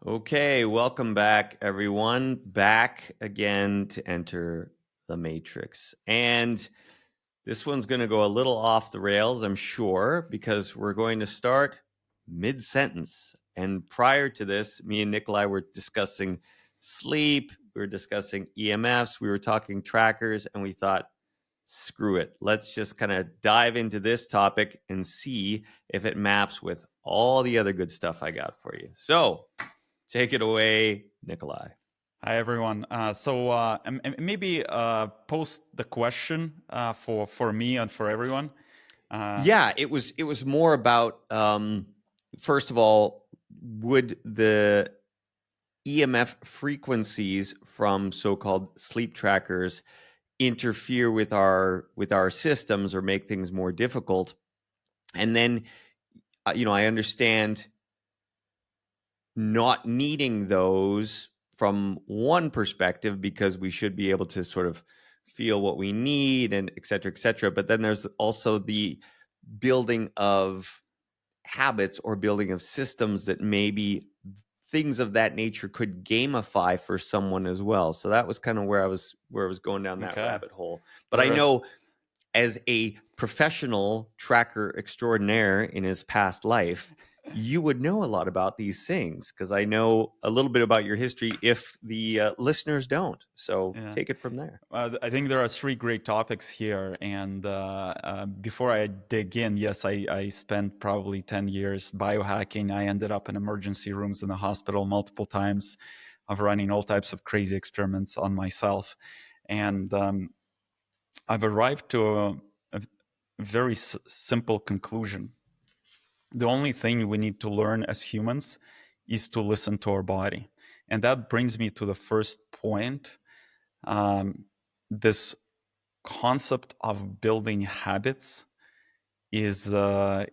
Okay, welcome back, everyone. Back again to enter the Matrix. And this one's going to go a little off the rails, I'm sure, because we're going to start mid sentence. And prior to this, me and Nikolai were discussing sleep, we were discussing EMFs, we were talking trackers, and we thought, screw it. Let's just kind of dive into this topic and see if it maps with all the other good stuff I got for you. So, take it away, Nikolai. Hi everyone. Maybe post the question for me and for everyone. Yeah, it was more about first of all, would the EMF frequencies from so-called sleep trackers interfere with our systems or make things more difficult? And then I understand not needing those from one perspective because we should be able to sort of feel what we need and et cetera, et cetera. But then there's also the building of habits or building of systems that maybe things of that nature could gamify for someone as well. So that was kind of where I was going down that Okay. rabbit hole. But I There are, know as a professional tracker extraordinaire in his past life, you would know a lot about these things because I know a little bit about your history if the listeners don't. So yeah. take it from there. I think there are three great topics here. And before I dig in, yes, I spent probably 10 years biohacking. I ended up in emergency rooms in the hospital multiple times of running all types of crazy experiments on myself. And I've arrived to a very simple conclusion. The only thing we need to learn as humans is to listen to our body. And that brings me to the first point. This concept of building habits is a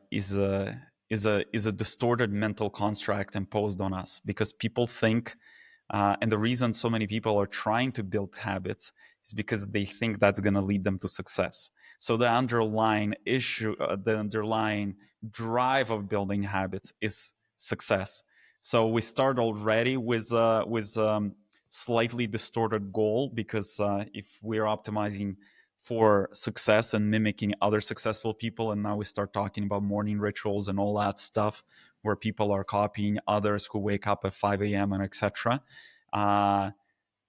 distorted mental construct imposed on us because people think, and the reason so many people are trying to build habits is because they think that's going to lead them to success. So the underlying issue, the underlying drive of building habits is success. So we start already with slightly distorted goal because if we're optimizing for success and mimicking other successful people, and now we start talking about morning rituals and all that stuff where people are copying others who wake up at 5 a.m. and etc.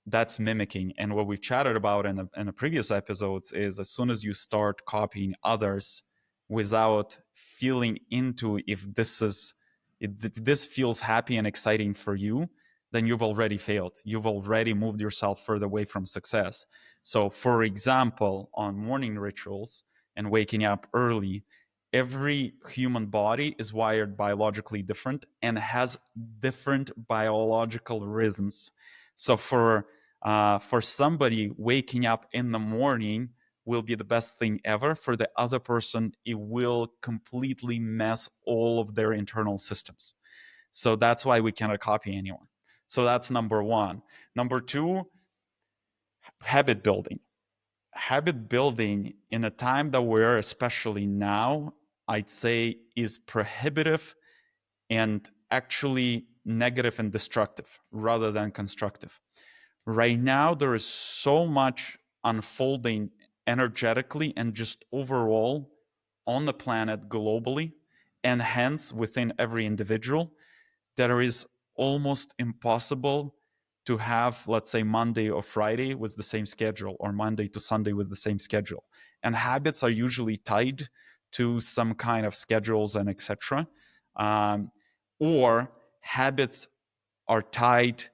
That's mimicking. And what we've chatted about in the previous episodes is as soon as you start copying others without feeling into if this feels happy and exciting for you, then you've already failed. You've already moved yourself further away from success. So, for example, on morning rituals and waking up early, every human body is wired biologically different and has different biological rhythms. So, for somebody, waking up in the morning will be the best thing ever. For the other person, it will completely mess all of their internal systems. So that's why we cannot copy anyone. So that's number one. Number two, habit building. Habit building in a time that we're, especially now, I'd say is prohibitive and actually negative and destructive rather than constructive. Right now, there is so much unfolding energetically and just overall on the planet globally, and hence within every individual, that it is almost impossible to have, let's say, Monday or Friday with the same schedule, or Monday to Sunday with the same schedule. And habits are usually tied to some kind of schedules and etc. Or habits are tied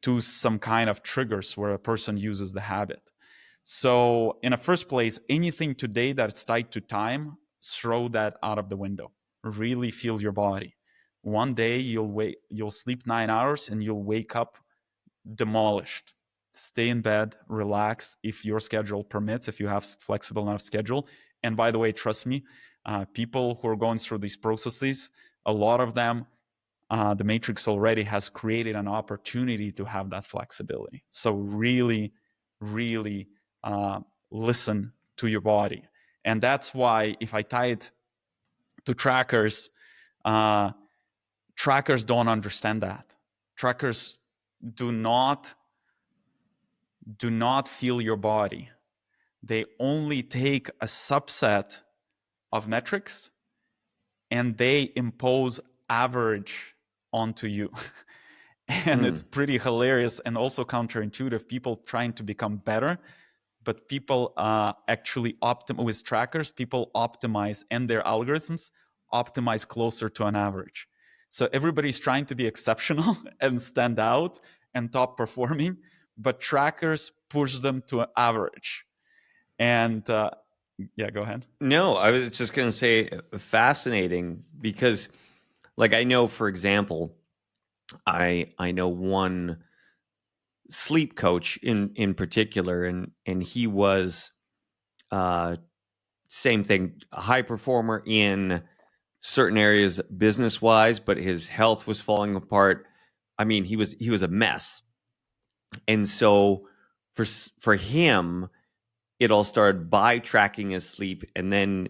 to some kind of triggers where a person uses the habit. So, in the first place, anything today that's tied to time, throw that out of the window. Really feel your body. One day you'll sleep 9 hours and you'll wake up demolished. Stay in bed, relax if your schedule permits, if you have flexible enough schedule. And by the way, trust me, people who are going through these processes, a lot of them, the matrix already has created an opportunity to have that flexibility. So really, really listen to your body. And that's why if I tie it to trackers, trackers don't understand that. trackers do not feel your body. They only take a subset of metrics and they impose average onto you. And it's pretty hilarious and also counterintuitive. People trying to become better, but people actually with trackers, people optimize, and their algorithms optimize closer to an average. So everybody's trying to be exceptional and stand out and top performing, but trackers push them to an average. And yeah, go ahead. No, I was just going to say fascinating because, like, I know, for example, I know one sleep coach in particular, and he was same thing, a high performer in certain areas business wise, but his health was falling apart. I mean, he was a mess, and so for him, it all started by tracking his sleep, and then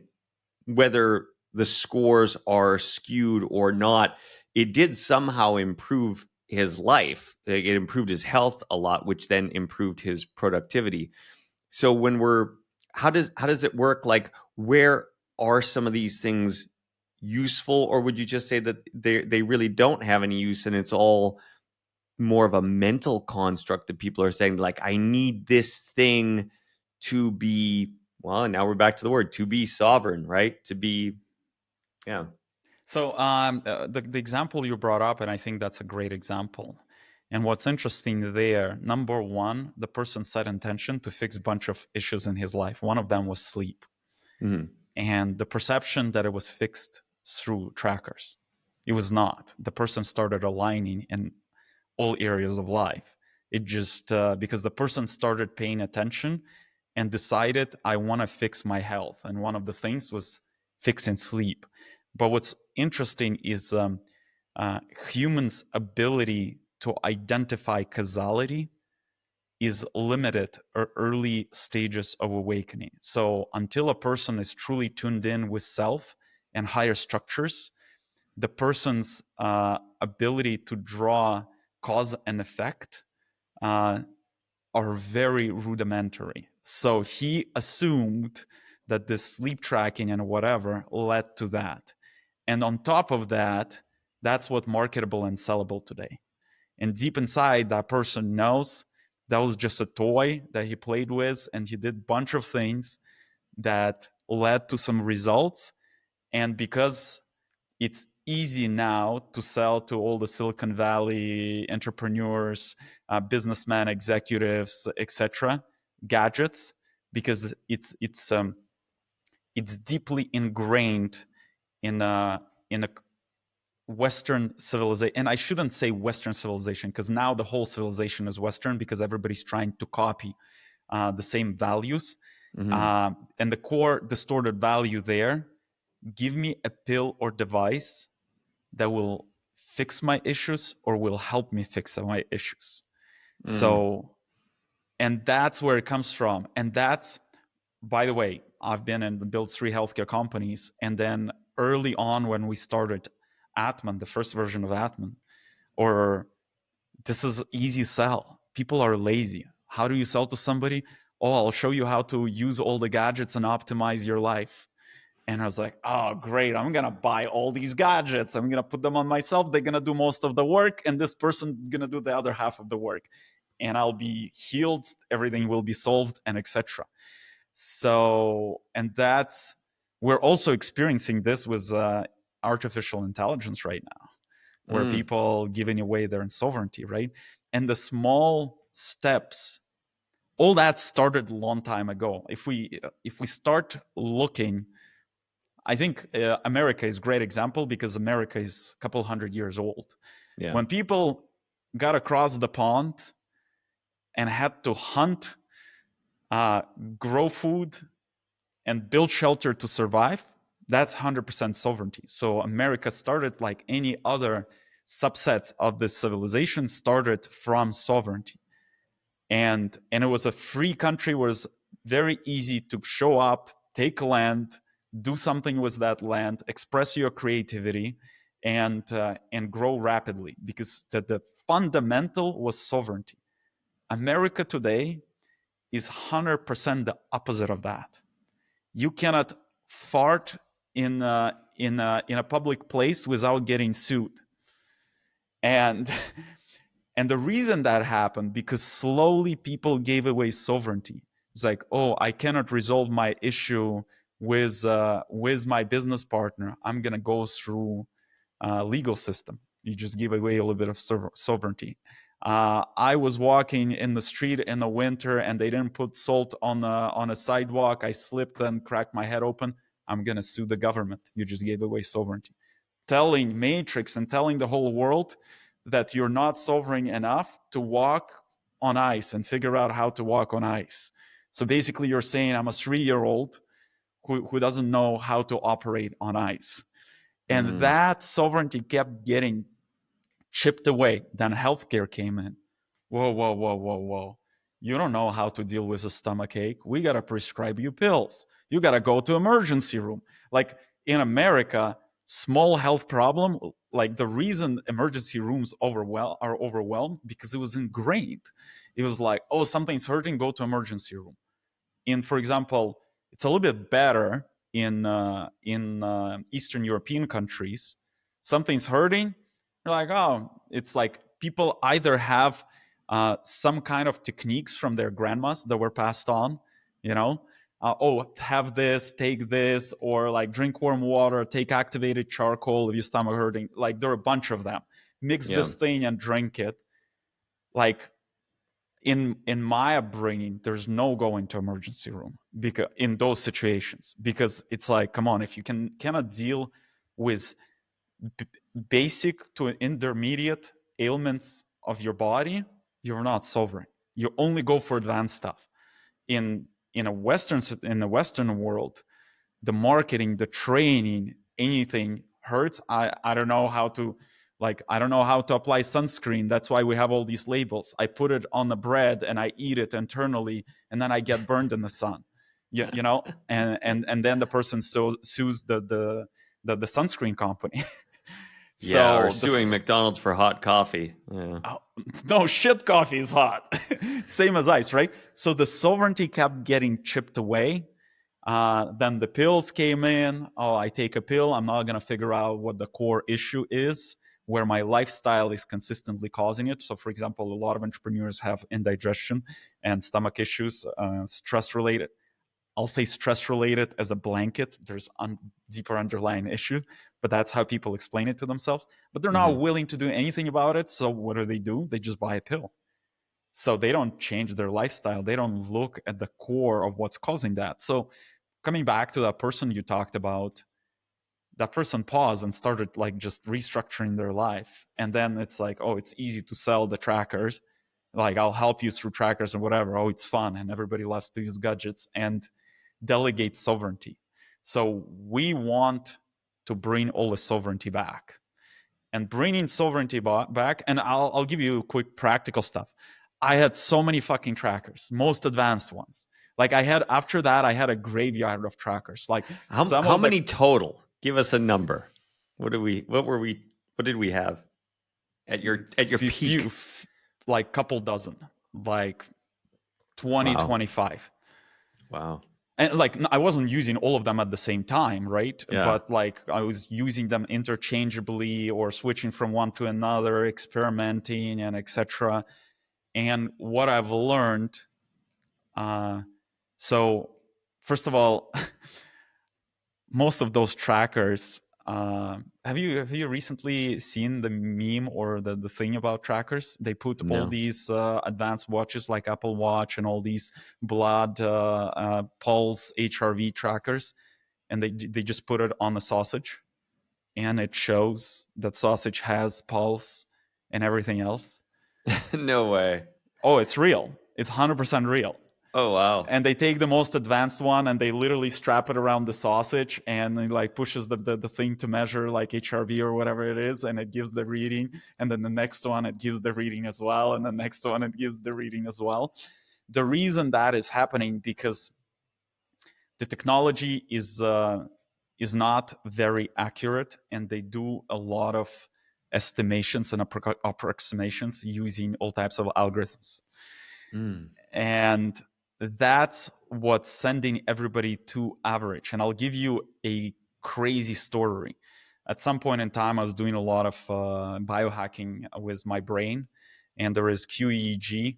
whether the scores are skewed or not, it did somehow improve his life. It improved his health a lot, which then improved his productivity. So how does it work? Like, where are some of these things useful, or would you just say that they really don't have any use, and it's all more of a mental construct that people are saying, like, I need this thing to be, well, now we're back to the word, to be sovereign, right? To be, yeah. So the example you brought up, and I think that's a great example. And what's interesting there, number one, the person set intention to fix a bunch of issues in his life. One of them was sleep. Mm-hmm. And the perception that it was fixed through trackers. It was not. The person started aligning in all areas of life. It just, because the person started paying attention and decided, I want to fix my health. And one of the things was fixing sleep. But what's interesting is humans' ability to identify causality is limited at early stages of awakening. So until a person is truly tuned in with self and higher structures, the person's ability to draw cause and effect are very rudimentary. So he assumed that the sleep tracking and whatever led to that. And on top of that, that's what marketable and sellable today. And deep inside, that person knows that was just a toy that he played with, and he did a bunch of things that led to some results. And because it's easy now to sell to all the Silicon Valley entrepreneurs, businessmen, executives, etc., gadgets, because it's deeply ingrained in a Western civilization. And I shouldn't say Western civilization, because now the whole civilization is Western, because everybody's trying to copy the same values. Mm-hmm. And the core distorted value there, give me a pill or device that will fix my issues or will help me fix my issues. So, and that's where it comes from. And that's, by the way, I've been in built 3 healthcare companies. And then early on when we started Atman, the first version of Atman, or this is easy sell. People are lazy. How do you sell to somebody? Oh, I'll show you how to use all the gadgets and optimize your life. And I was like, oh, great. I'm going to buy all these gadgets. I'm going to put them on myself. They're going to do most of the work. And this person going to do the other half of the work. And I'll be healed. Everything will be solved, and etc. So, and that's, we're also experiencing this with artificial intelligence right now, where people giving away their sovereignty, right? And the small steps, all that started a long time ago. If we start looking, I think America is a great example, because America is a couple hundred years old. Yeah. When people got across the pond and had to hunt, grow food, and build shelter to survive, that's 100% sovereignty. So America started, like any other subsets of this civilization, started from sovereignty. And it was a free country, where it was very easy to show up, take land, do something with that land, express your creativity, and grow rapidly, because the fundamental was sovereignty. America today is 100% the opposite of that. You cannot fart in a public place without getting sued. And and the reason that happened, because slowly people gave away sovereignty. It's like, oh, I cannot resolve my issue with my business partner. I'm gonna go through legal system. You just give away a little bit of sovereignty. I was walking in the street in the winter and they didn't put salt on a sidewalk. I slipped and cracked my head open. I'm gonna sue the government. You just gave away sovereignty. Telling Matrix and telling the whole world that you're not sovereign enough to walk on ice and figure out how to walk on ice. So basically, you're saying I'm a 3-year-old who doesn't know how to operate on ice. And that sovereignty kept getting chipped away. Then healthcare came in. Whoa, whoa, whoa, whoa, whoa. You don't know how to deal with a stomach ache. We got to prescribe you pills. You got to go to emergency room. Like in America, small health problem, like the reason emergency rooms are overwhelmed, because it was ingrained. It was like, oh, something's hurting, go to emergency room. For example, it's a little bit better in Eastern European countries. Something's hurting, you're like, oh, it's like people either have some kind of techniques from their grandmas that were passed on, you know, oh, have this, take this, or like drink warm water, take activated charcoal if your stomach hurting. Like there are a bunch of them. Mix this thing and drink it. Like in my upbringing, there's no going to emergency room because in those situations, because it's like, come on, if you cannot deal with basic to intermediate ailments of your body, you're not sovereign. You only go for advanced stuff. In the Western world, the marketing, the training, anything hurts. I don't know how to apply sunscreen. That's why we have all these labels. I put it on the bread and I eat it internally, and then I get burned in the sun. You know, and then the person sues the sunscreen company. So or suing McDonald's for hot coffee. Yeah. No, shit, coffee is hot. Same as ice, right? So the sovereignty kept getting chipped away. Then the pills came in. Oh, I take a pill. I'm not going to figure out what the core issue is, where my lifestyle is consistently causing it. So, for example, a lot of entrepreneurs have indigestion and stomach issues, stress related. I'll say stress related as a blanket. There's deeper underlying issue, but that's how people explain it to themselves. But they're not willing to do anything about it. So what do? They just buy a pill. So they don't change their lifestyle. They don't look at the core of what's causing that. So coming back to that person you talked about, that person paused and started like just restructuring their life. And then it's like, oh, it's easy to sell the trackers. Like, I'll help you through trackers and whatever. Oh, it's fun. And everybody loves to use gadgets and delegate sovereignty. So we want to bring all the sovereignty back. And bringing sovereignty back, and I'll give you quick practical stuff. I had so many fucking trackers, most advanced ones. Like after that, I had a graveyard of trackers. Like how many total? Give us a number. What did we have at your peak? Like couple dozen, like 20, 25. Wow. And like I wasn't using all of them at the same time, right? Yeah. But like I was using them interchangeably or switching from one to another, experimenting and etc. And what I've learned, so first of all, most of those trackers, have you recently seen the meme or the thing about trackers? They put all these advanced watches like Apple Watch and all these blood pulse HRV trackers, and they just put it on the sausage, and it shows that sausage has pulse and everything else. No way. Oh, it's real. It's 100% real. Oh, wow. And they take the most advanced one and they literally strap it around the sausage, and it like pushes the thing to measure like HRV or whatever it is, and it gives the reading. And then the next one, it gives the reading as well. And the next one, it gives the reading as well. The reason that is happening because the technology is is not very accurate, and they do a lot of estimations and approximations using all types of algorithms. And that's what's sending everybody to average. And I'll give you a crazy story. At some point in time, I was doing a lot of biohacking with my brain, and there is QEEG,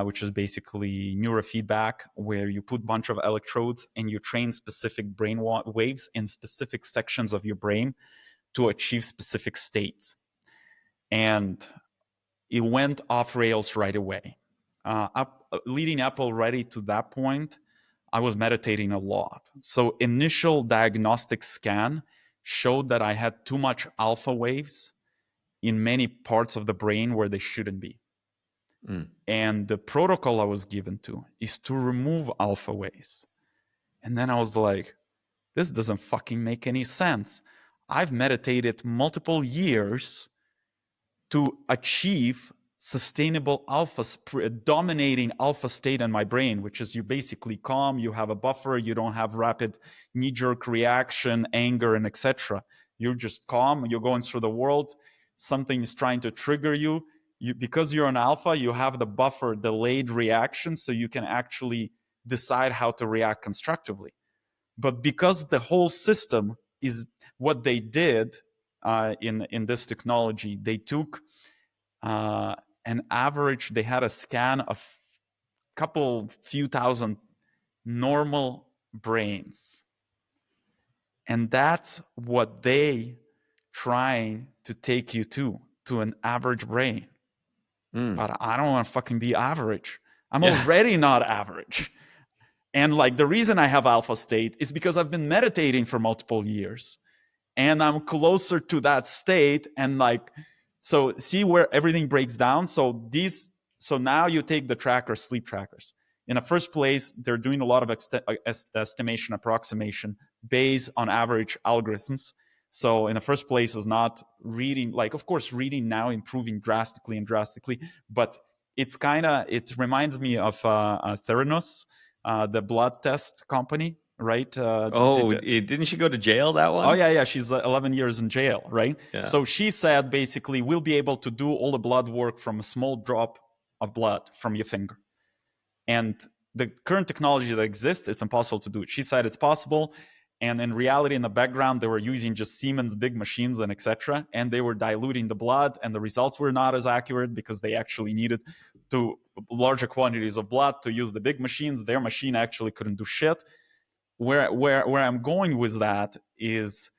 which is basically neurofeedback, where you put a bunch of electrodes and you train specific brain waves in specific sections of your brain to achieve specific states. And it went off rails right away. Leading up already to that point, I was meditating a lot. So initial diagnostic scan showed that I had too much alpha waves in many parts of the brain where they shouldn't be. And the protocol I was given to is to remove alpha waves. And then I was like, this doesn't fucking make any sense. I've meditated multiple years to achieve sustainable alpha, dominating alpha state in my brain, which is you basically calm, you have a buffer, you don't have rapid knee-jerk reaction, anger, and etc. You're just calm, you're going through the world, something is trying to trigger you. Because you're an alpha, you have the buffer delayed reaction, so you can actually decide how to react constructively. But because the whole system is what they did in this technology, they took an average, they had a scan of a few thousand normal brains. And that's what they trying to take you to an average brain. But I don't want to fucking be average. I'm already not average. And like the reason I have alpha state is because I've been meditating for multiple years. And I'm closer to that state. And like, so see where everything breaks down. So now you take the trackers, sleep trackers. In the first place, they're doing a lot of estimation, approximation based on average algorithms. So in the first place is not reading, like, of course, reading now improving drastically, but it reminds me of Theranos, the blood test company, right? Didn't she go to jail, that one? Oh, yeah. She's 11 years in jail, right? Yeah. So she said, basically, we'll be able to do all the blood work from a small drop of blood from your finger. And the current technology that exists, it's impossible to do it. She said it's possible. And in reality, in the background, they were using just Siemens big machines and etc. And they were diluting the blood, and the results were not as accurate because they actually needed larger quantities of blood to use the big machines. Their machine actually couldn't do shit. Where I'm going with that is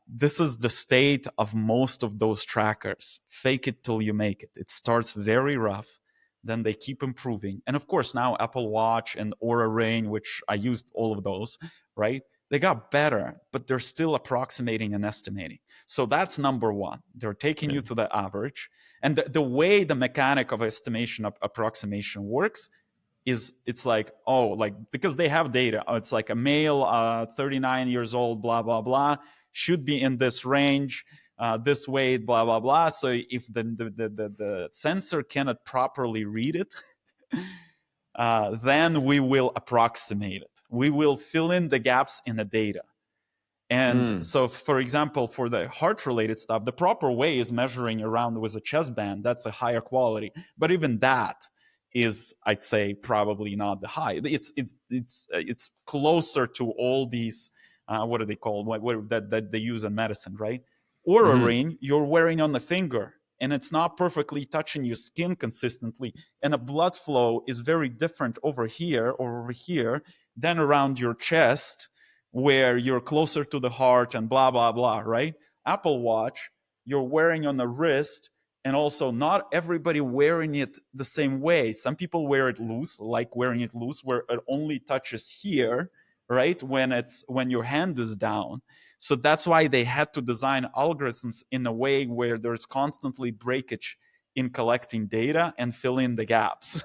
this is the state of most of those trackers. Fake it till you make it. It starts very rough, then they keep improving. And of course, now Apple Watch and Aura Ring, which I used all of those, right? They got better, but they're still approximating and estimating. So that's number one. They're taking you to the average. And the way the mechanic of estimation approximation works is it's like, because they have data. It's like a male, 39 years old, blah, blah, blah, should be in this range, this weight, blah, blah, blah. So if the sensor cannot properly read it, then we will approximate it. We will fill in the gaps in the data. And so, for example, for the heart-related stuff, the proper way is measuring around with a chest band. That's a higher quality. But even that is, I'd say, probably not the high. It's closer to all these, what are they called? That they use in medicine, right? Or a ring you're wearing on the finger, and it's not perfectly touching your skin consistently, and a blood flow is very different over here or over here than around your chest, where you're closer to the heart and blah, blah, blah, right? Apple Watch, you're wearing on the wrist, and also not everybody wearing it the same way. Some people wear it loose, like wearing it loose, where it only touches here, right? When your hand is down. So that's why they had to design algorithms in a way where there's constantly breakage in collecting data and fill in the gaps.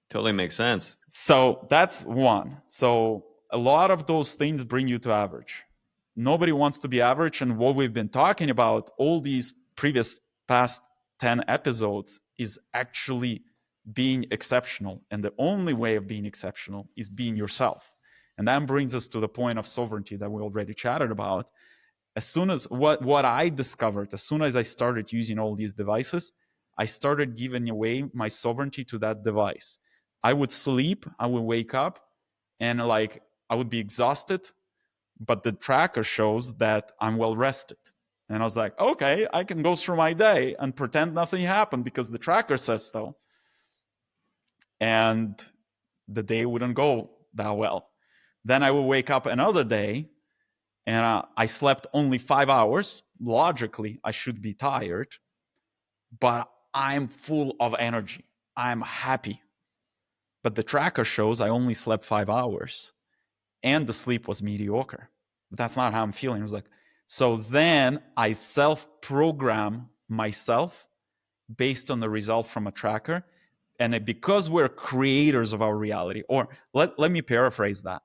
Totally makes sense. So that's one. So a lot of those things bring you to average. Nobody wants to be average. And what we've been talking about all these past 10 episodes is actually being exceptional. And the only way of being exceptional is being yourself. And that brings us to the point of sovereignty that we already chatted about. As soon as what I discovered, as soon as I started using all these devices, I started giving away my sovereignty to that device. I would sleep, I would wake up, and like I would be exhausted, but the tracker shows that I'm well rested. And I was like, okay, I can go through my day and pretend nothing happened because the tracker says so. And the day wouldn't go that well. Then I would wake up another day and I slept only 5 hours. Logically, I should be tired, but I'm full of energy. I'm happy. But the tracker shows I only slept 5 hours and the sleep was mediocre. But that's not how I'm feeling. I was like, so then I self-program myself based on the result from a tracker. And because we're creators of our reality, or let me paraphrase that.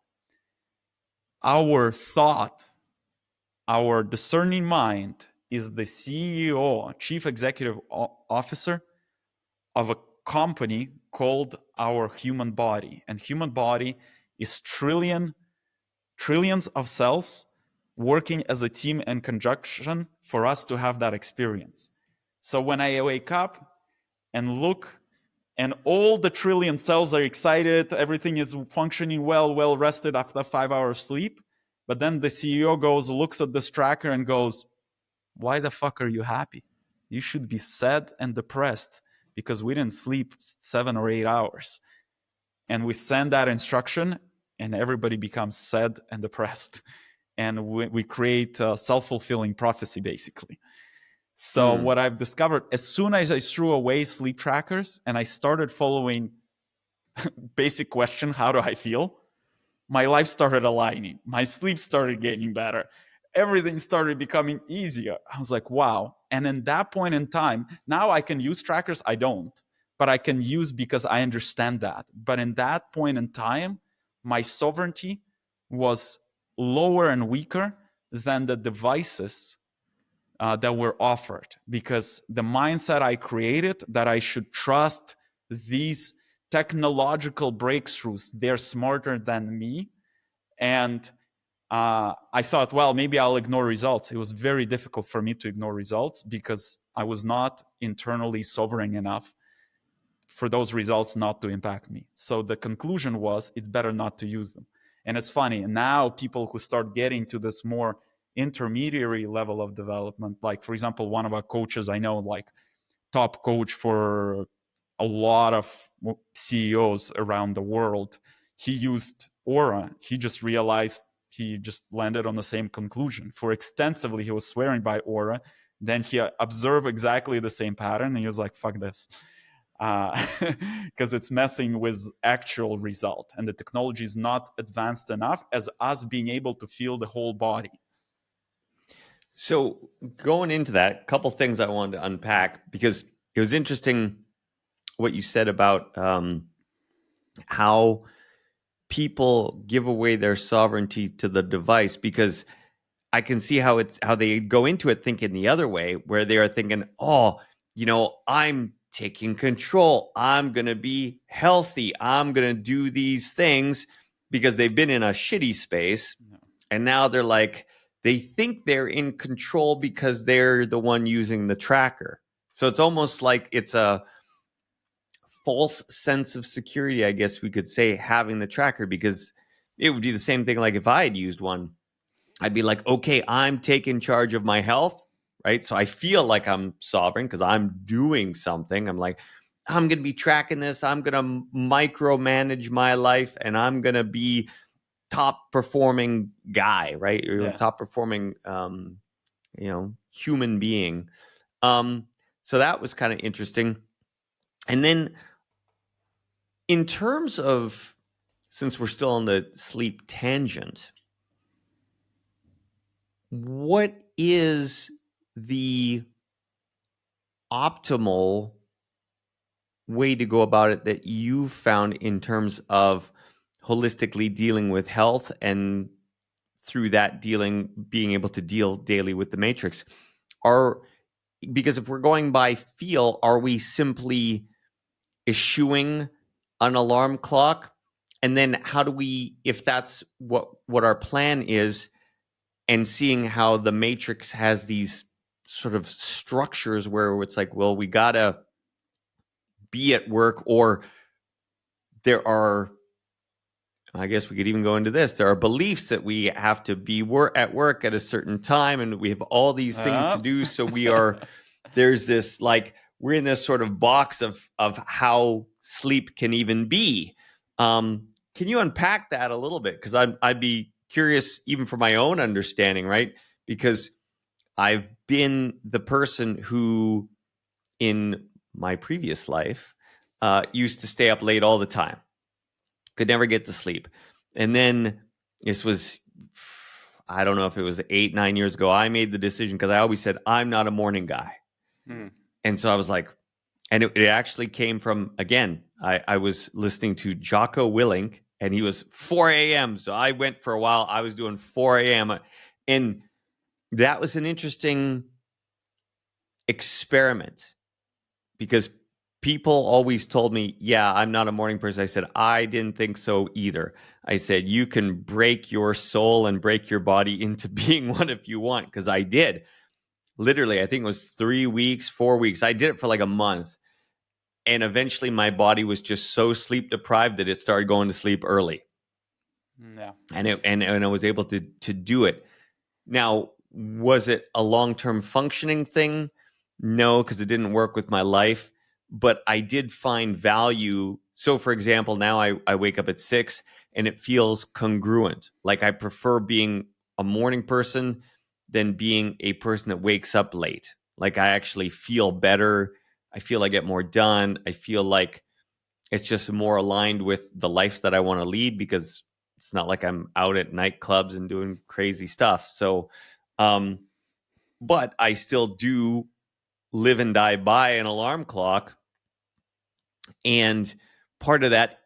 Our thought, our discerning mind is the CEO, Chief Executive Officer of a company called our human body. And human body is trillions of cells working as a team in conjunction for us to have that experience. So when I wake up and look, and all the trillion cells are excited, everything is functioning well rested after 5 hours sleep, but then the CEO looks at this tracker and goes, why the fuck are you happy? You should be sad and depressed because we didn't sleep 7 or 8 hours. And we send that instruction and everybody becomes sad and depressed. And we create a self-fulfilling prophecy, basically. So what I've discovered, as soon as I threw away sleep trackers and I started following basic question, how do I feel? My life started aligning. My sleep started getting better. Everything started becoming easier. I was like, wow. And in that point in time, now I can use trackers. I don't, but I can use because I understand that. But in that point in time, my sovereignty was lower and weaker than the devices that were offered, because the mindset I created that I should trust these technological breakthroughs, they're smarter than me. And I thought, well, maybe I'll ignore results. It was very difficult for me to ignore results because I was not internally sovereign enough for those results not to impact me. So the conclusion was it's better not to use them. And it's funny, now people who start getting to this more intermediary level of development, like for example, one of our coaches I know, like top coach for a lot of CEOs around the world, he used Aura. He just realized he just landed on the same conclusion. For extensively, he was swearing by Aura. Then he observed exactly the same pattern and he was like, fuck this. Because it's messing with actual result and the technology is not advanced enough as us being able to feel the whole body. So going into that, a couple things I wanted to unpack, because it was interesting what you said about how people give away their sovereignty to the device, because I can see how they go into it thinking the other way, where they are thinking, oh, I'm taking control. I'm going to be healthy. I'm going to do these things because they've been in a shitty space. No. And now they're like, they think they're in control because they're the one using the tracker. So it's almost like it's a false sense of security, I guess we could say, having the tracker, because it would be the same thing like if I had used one. I'd be like, okay, I'm taking charge of my health, right? So I feel like I'm sovereign because I'm doing something. I'm like, I'm going to be tracking this. I'm going to micromanage my life and I'm going to be top performing guy, right? Or top performing, human being. So that was kind of interesting. And then in terms of, since we're still on the sleep tangent, what is the optimal way to go about it that you've found in terms of holistically dealing with health, and through that dealing, being able to deal daily with the matrix? Because if we're going by feel, are we simply eschewing an alarm clock And then how do we, if that's what our plan is, and seeing how the matrix has these sort of structures where it's like, well, we gotta be at work, or there are, I guess we could even go into this, there are beliefs that we have to be at work at a certain time, and we have all these things to do. So we are, there's this, like, we're in this sort of box of how sleep can even be. Can you unpack that a little bit? Because I'd be curious, even for my own understanding, right? Because I've been the person who, in my previous life, used to stay up late all the time, could never get to sleep. And then this was, I don't know if it was 8-9 years ago, I made the decision, because I always said, I'm not a morning guy. And so I was like, and it actually came from, again, I was listening to Jocko Willink, and he was 4 a.m. So I went for a while, I was doing 4 a.m. And that was an interesting experiment, because people always told me, yeah, I'm not a morning person. I said, I didn't think so either. I said, you can break your soul and break your body into being one if you want, because I did. Literally, I think it was 3 weeks, 4 weeks. I did it for like a month. And eventually my body was just so sleep deprived that it started going to sleep early. Yeah. And I was able to do it. Now, was it a long-term functioning thing? No, because it didn't work with my life. But I did find value. So, for example, now I wake up at 6 and it feels congruent. Like, I prefer being a morning person than being a person that wakes up late. Like, I actually feel better. I feel I get more done. I feel like it's just more aligned with the life that I want to lead, because it's not like I'm out at nightclubs and doing crazy stuff. So, but I still do live and die by an alarm clock. And part of that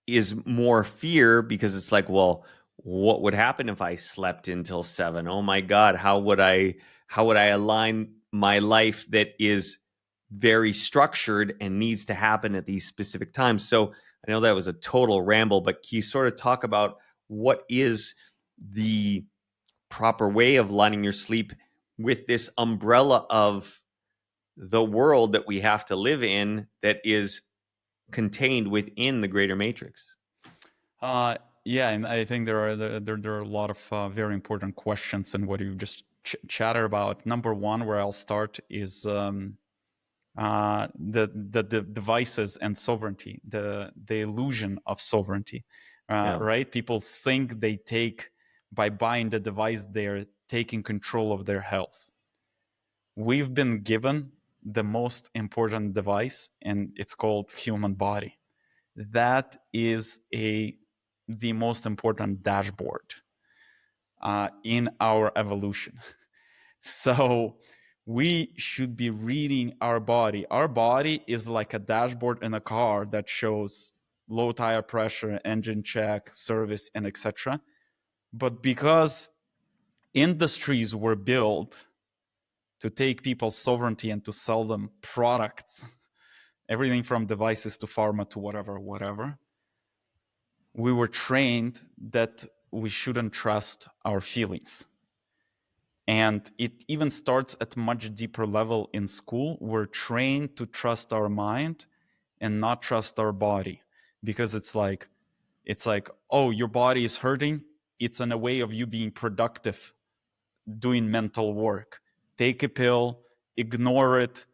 is more fear, because it's like, well, what would happen if I slept until 7? Oh my God, how would I align my life that is very structured and needs to happen at these specific times? So I know that was a total ramble, but can you sort of talk about what is the proper way of lining your sleep with this umbrella of the world that we have to live in, that is contained within the greater matrix? Yeah, and I think there are a lot of very important questions in what you just chatted about. Number one, where I'll start, is the devices and sovereignty, the illusion of sovereignty. Yeah. Right? People think they take, by buying the device, they're taking control of their health. We've been given the most important device, and it's called human body. That is the most important dashboard in our evolution. So we should be reading our body. Our body is like a dashboard in a car that shows low tire pressure, engine check, service, and etc. But because industries were built to take people's sovereignty and to sell them products, everything from devices to pharma to whatever, we were trained that we shouldn't trust our feelings. And it even starts at a much deeper level in school. We're trained to trust our mind and not trust our body, because it's like, oh, your body is hurting. It's in a way of you being productive, doing mental work. Take a pill, ignore it,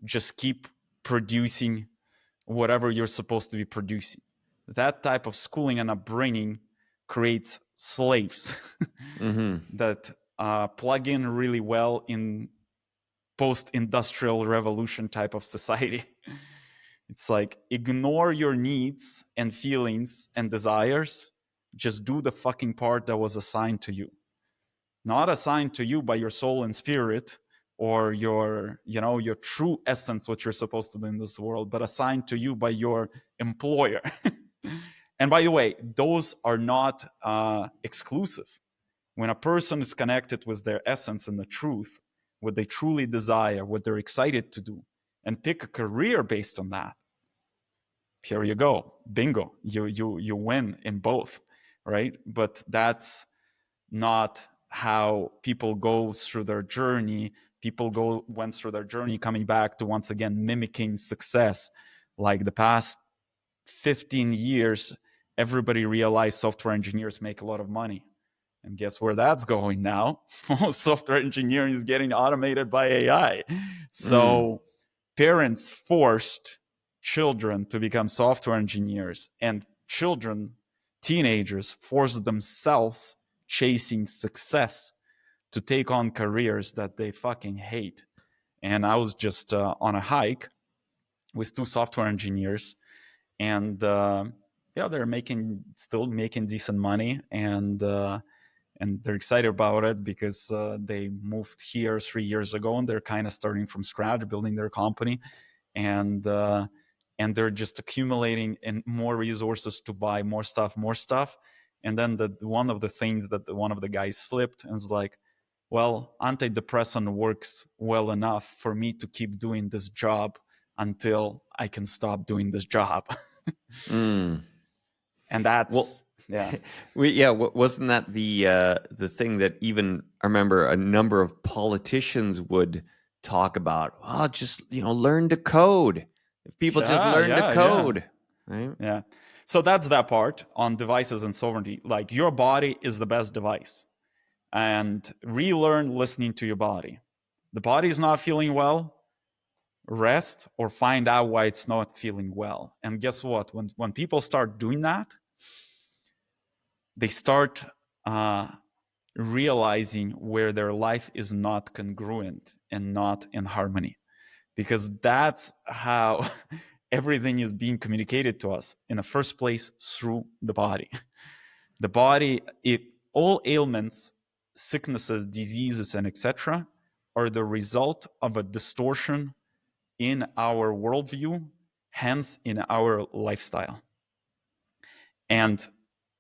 just keep producing whatever you're supposed to be producing. That type of schooling and upbringing creates slaves that plug in really well in post-industrial revolution type of society. It's like, ignore your needs and feelings and desires. Just do the fucking part that was assigned to you. Not assigned to you by your soul and spirit, or your true essence, what you're supposed to do in this world, but assigned to you by your employer. And by the way, those are not exclusive. When a person is connected with their essence and the truth, what they truly desire, what they're excited to do, and pick a career based on that, here you go, bingo, you win in both, right? But that's not how people go through their journey. People went through their journey coming back to once again mimicking success. Like the past 15 years, everybody realized software engineers make a lot of money. And guess where that's going now? Software engineering is getting automated by AI. Mm. So parents forced children to become software engineers, and children, teenagers, forced themselves chasing success to take on careers that they fucking hate. And I was just on a hike with two software engineers, and yeah, they're still making decent money, and they're excited about it because they moved here 3 years ago, and they're kind of starting from scratch, building their company, and uh, and they're just accumulating in more resources to buy more stuff. And then one of the things that one of the guys slipped and was like, well, antidepressant works well enough for me to keep doing this job until I can stop doing this job. Mm. And Well, that's, yeah. wasn't that the thing that even I remember a number of politicians would talk about? Oh, just learn to code. If people just Yeah, learn to yeah, yeah. code, right? Yeah. So that's that part on devices and sovereignty. Like your body is the best device. And relearn listening to your body. The body is not feeling well, rest or find out why it's not feeling well. And guess what? When people start doing that, they start uh, realizing where their life is not congruent and not in harmony. Because that's how everything is being communicated to us in the first place through the body. The body, all ailments, sicknesses, diseases, and etc., are the result of a distortion in our worldview, hence in our lifestyle. And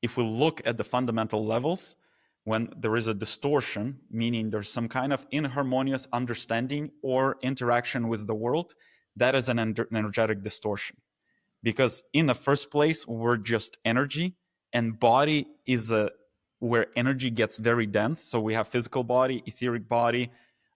if we look at the fundamental levels, when there is a distortion, meaning there's some kind of inharmonious understanding or interaction with the world, that is an energetic distortion. Because in the first place, we're just energy, and body is where energy gets very dense. So we have physical body, etheric body,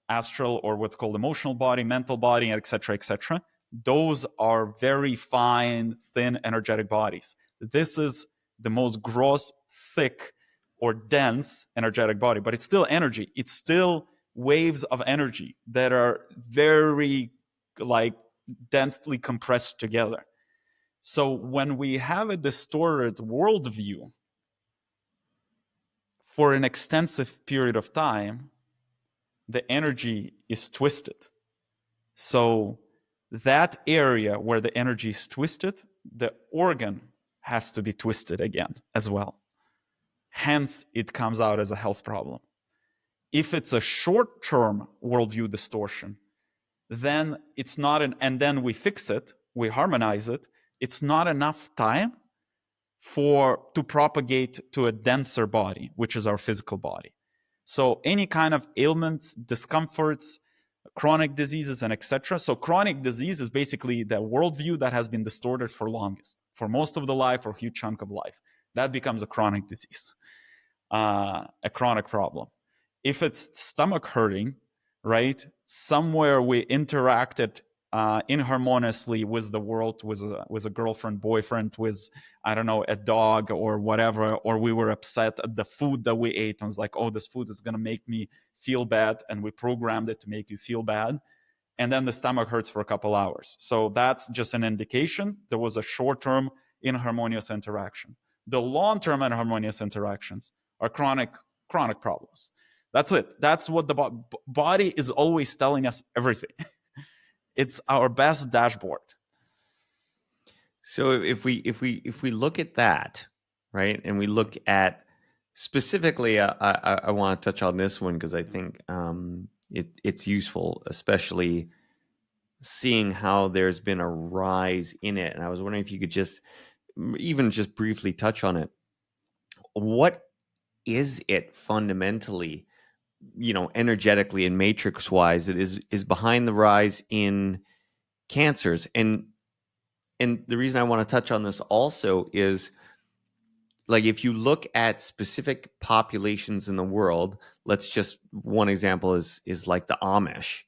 astral, or what's called emotional body, mental body, etc., etc. Those are very fine, thin, energetic bodies. This is the most gross, thick, or dense energetic body, but it's still energy. It's still waves of energy that are very like densely compressed together. So when we have a distorted worldview for an extensive period of time, the energy is twisted. So that area where the energy is twisted, the organ has to be twisted again as well. Hence, it comes out as a health problem. If it's a short-term worldview distortion, then it's not and then we fix it, we harmonize it, it's not enough time to propagate to a denser body, which is our physical body. So any kind of ailments, discomforts, chronic diseases, and etc. So chronic disease is basically the worldview that has been distorted for longest, for most of the life or a huge chunk of life. That becomes a chronic disease, a chronic problem. If it's stomach hurting, right, somewhere we interacted inharmoniously with the world, with a girlfriend, boyfriend, with, I don't know, a dog or whatever, or we were upset at the food that we ate and was like, oh, this food is going to make me feel bad, and we programmed it to make you feel bad, and then the stomach hurts for a couple hours. So that's just an indication there was a short-term inharmonious interaction. The long-term inharmonious interactions are chronic problems. That's it. That's what the body is always telling us everything. It's our best dashboard. So if we look at that, right, and we look at specifically, I want to touch on this one because I think it's useful, especially seeing how there's been a rise in it. And I was wondering if you could just even just briefly touch on it. What is it fundamentally, energetically and matrix wise, that is behind the rise in cancers? And and the reason I want to touch on this also is, like, if you look at specific populations in the world, let's just, one example is like the Amish.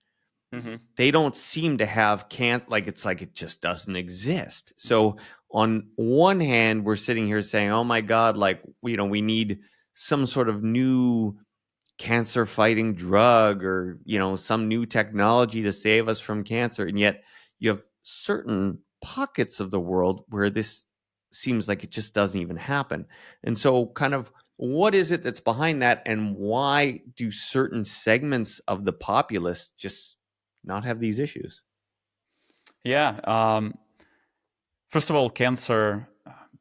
Mm-hmm. They don't seem to have cancer. Like, it's like it just doesn't exist. So on one hand, we're sitting here saying, oh my God, like, we need some sort of new cancer fighting drug, or some new technology to save us from cancer. And yet you have certain pockets of the world where this seems like it just doesn't even happen. And so, kind of, what is it that's behind that, and why do certain segments of the populace just not have these issues? Yeah. First of all, cancer.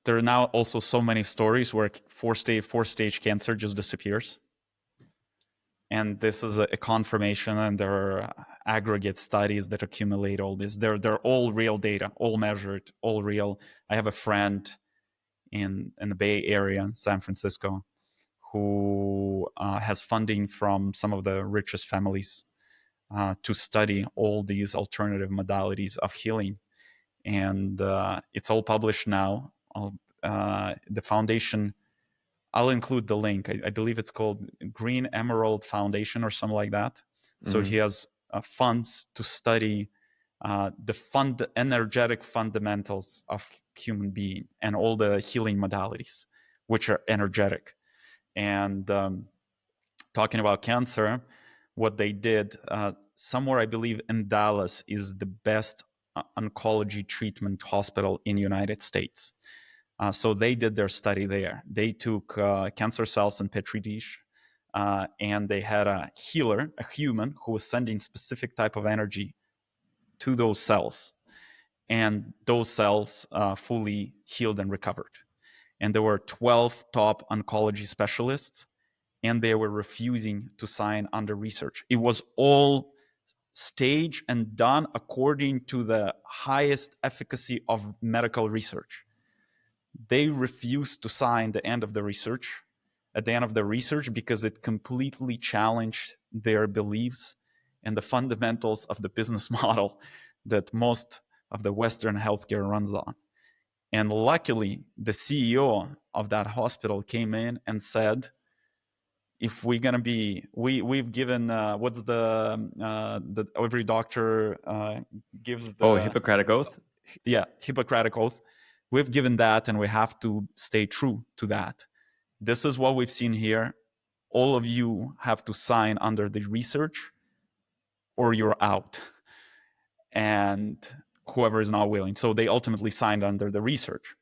There are now also so many stories where four-stage cancer just disappears. And this is a confirmation, and there are aggregate studies that accumulate all this. They're all real data, all measured, all real. I have a friend in the Bay Area, in San Francisco, who has funding from some of the richest families to study all these alternative modalities of healing. And it's all published now. The foundation, I'll include the link. I believe it's called Green Emerald Foundation or something like that. So Mm-hmm. he has funds to study the energetic fundamentals of human being and all the healing modalities, which are energetic. And talking about cancer, what they did somewhere, I believe in Dallas, is the best oncology treatment hospital in the United States. So they did their study there. They took cancer cells in petri dish, and they had a healer, a human, who was sending specific type of energy to those cells, and those cells fully healed and recovered. And there were 12 top oncology specialists, and they were refusing to sign under research. It was all staged and done according to the highest efficacy of medical research. They refused to sign the end of the research at the end of the research because it completely challenged their beliefs and the fundamentals of the business model that most of the Western healthcare runs on. And luckily, the CEO of that hospital came in and said, if we're gonna be, we've given what's the every doctor gives Oh, the Hippocratic Oath. Hippocratic oath. We've given that, and we have to stay true to that. This is what we've seen here. All of you have to sign under the research, or you're out. And whoever is not willing, so they ultimately signed under the research.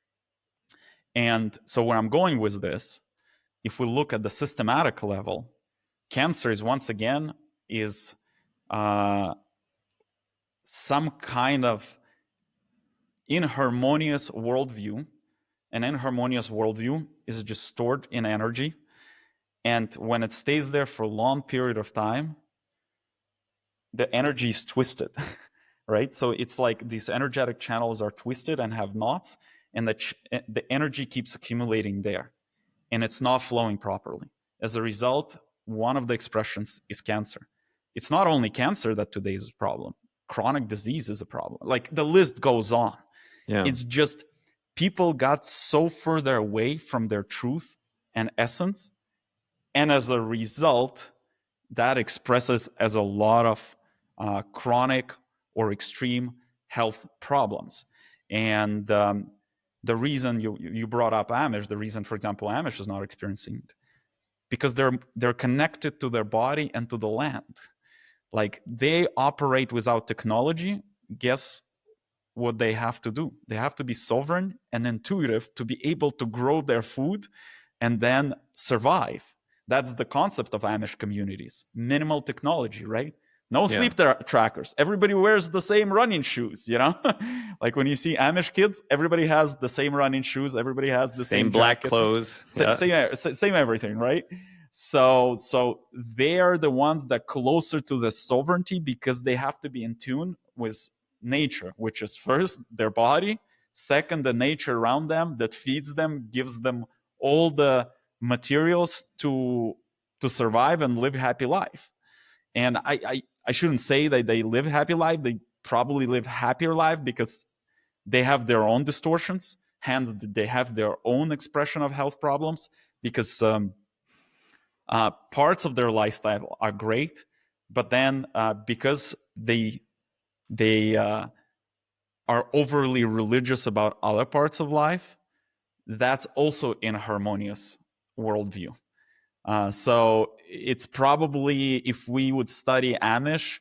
And so where I'm going with this, if we look at the systematic level, cancer is once again is some kind of inharmonious worldview. An inharmonious worldview is just stored in energy, and when it stays there for a long period of time, the energy is twisted, right? So it's like these energetic channels are twisted and have knots, and the energy keeps accumulating there, and it's not flowing properly. As a result, one of the expressions is cancer. It's not only cancer that today is a problem. Chronic disease is a problem. Like, the list goes on. Yeah. It's just people got so further away from their truth and essence. And as a result, that expresses as a lot of chronic or extreme health problems. And the reason you brought up Amish, the reason, for example, Amish is not experiencing it, because they're connected to their body and to the land. Like, they operate without technology. Guess what they have to do? They have to be sovereign and intuitive to be able to grow their food and then survive. That's the concept of Amish communities. Minimal technology, right? No Yeah. sleep trackers. Everybody wears the same running shoes, you know? Like, when you see Amish kids, everybody has the same running shoes. Everybody has the Same same black jacket. clothes. Yeah. Same everything, right? So they are the ones that closer to the sovereignty, because they have to be in tune with nature, which is first their body, second the nature around them that feeds them, gives them all the materials to survive and live a happy life. And I shouldn't say that they live a happy life. They probably live happier life, because they have their own distortions, hence they have their own expression of health problems, because parts of their lifestyle are great, but then because they are overly religious about other parts of life, that's also in Harmonious worldview. So it's probably, if we would study Amish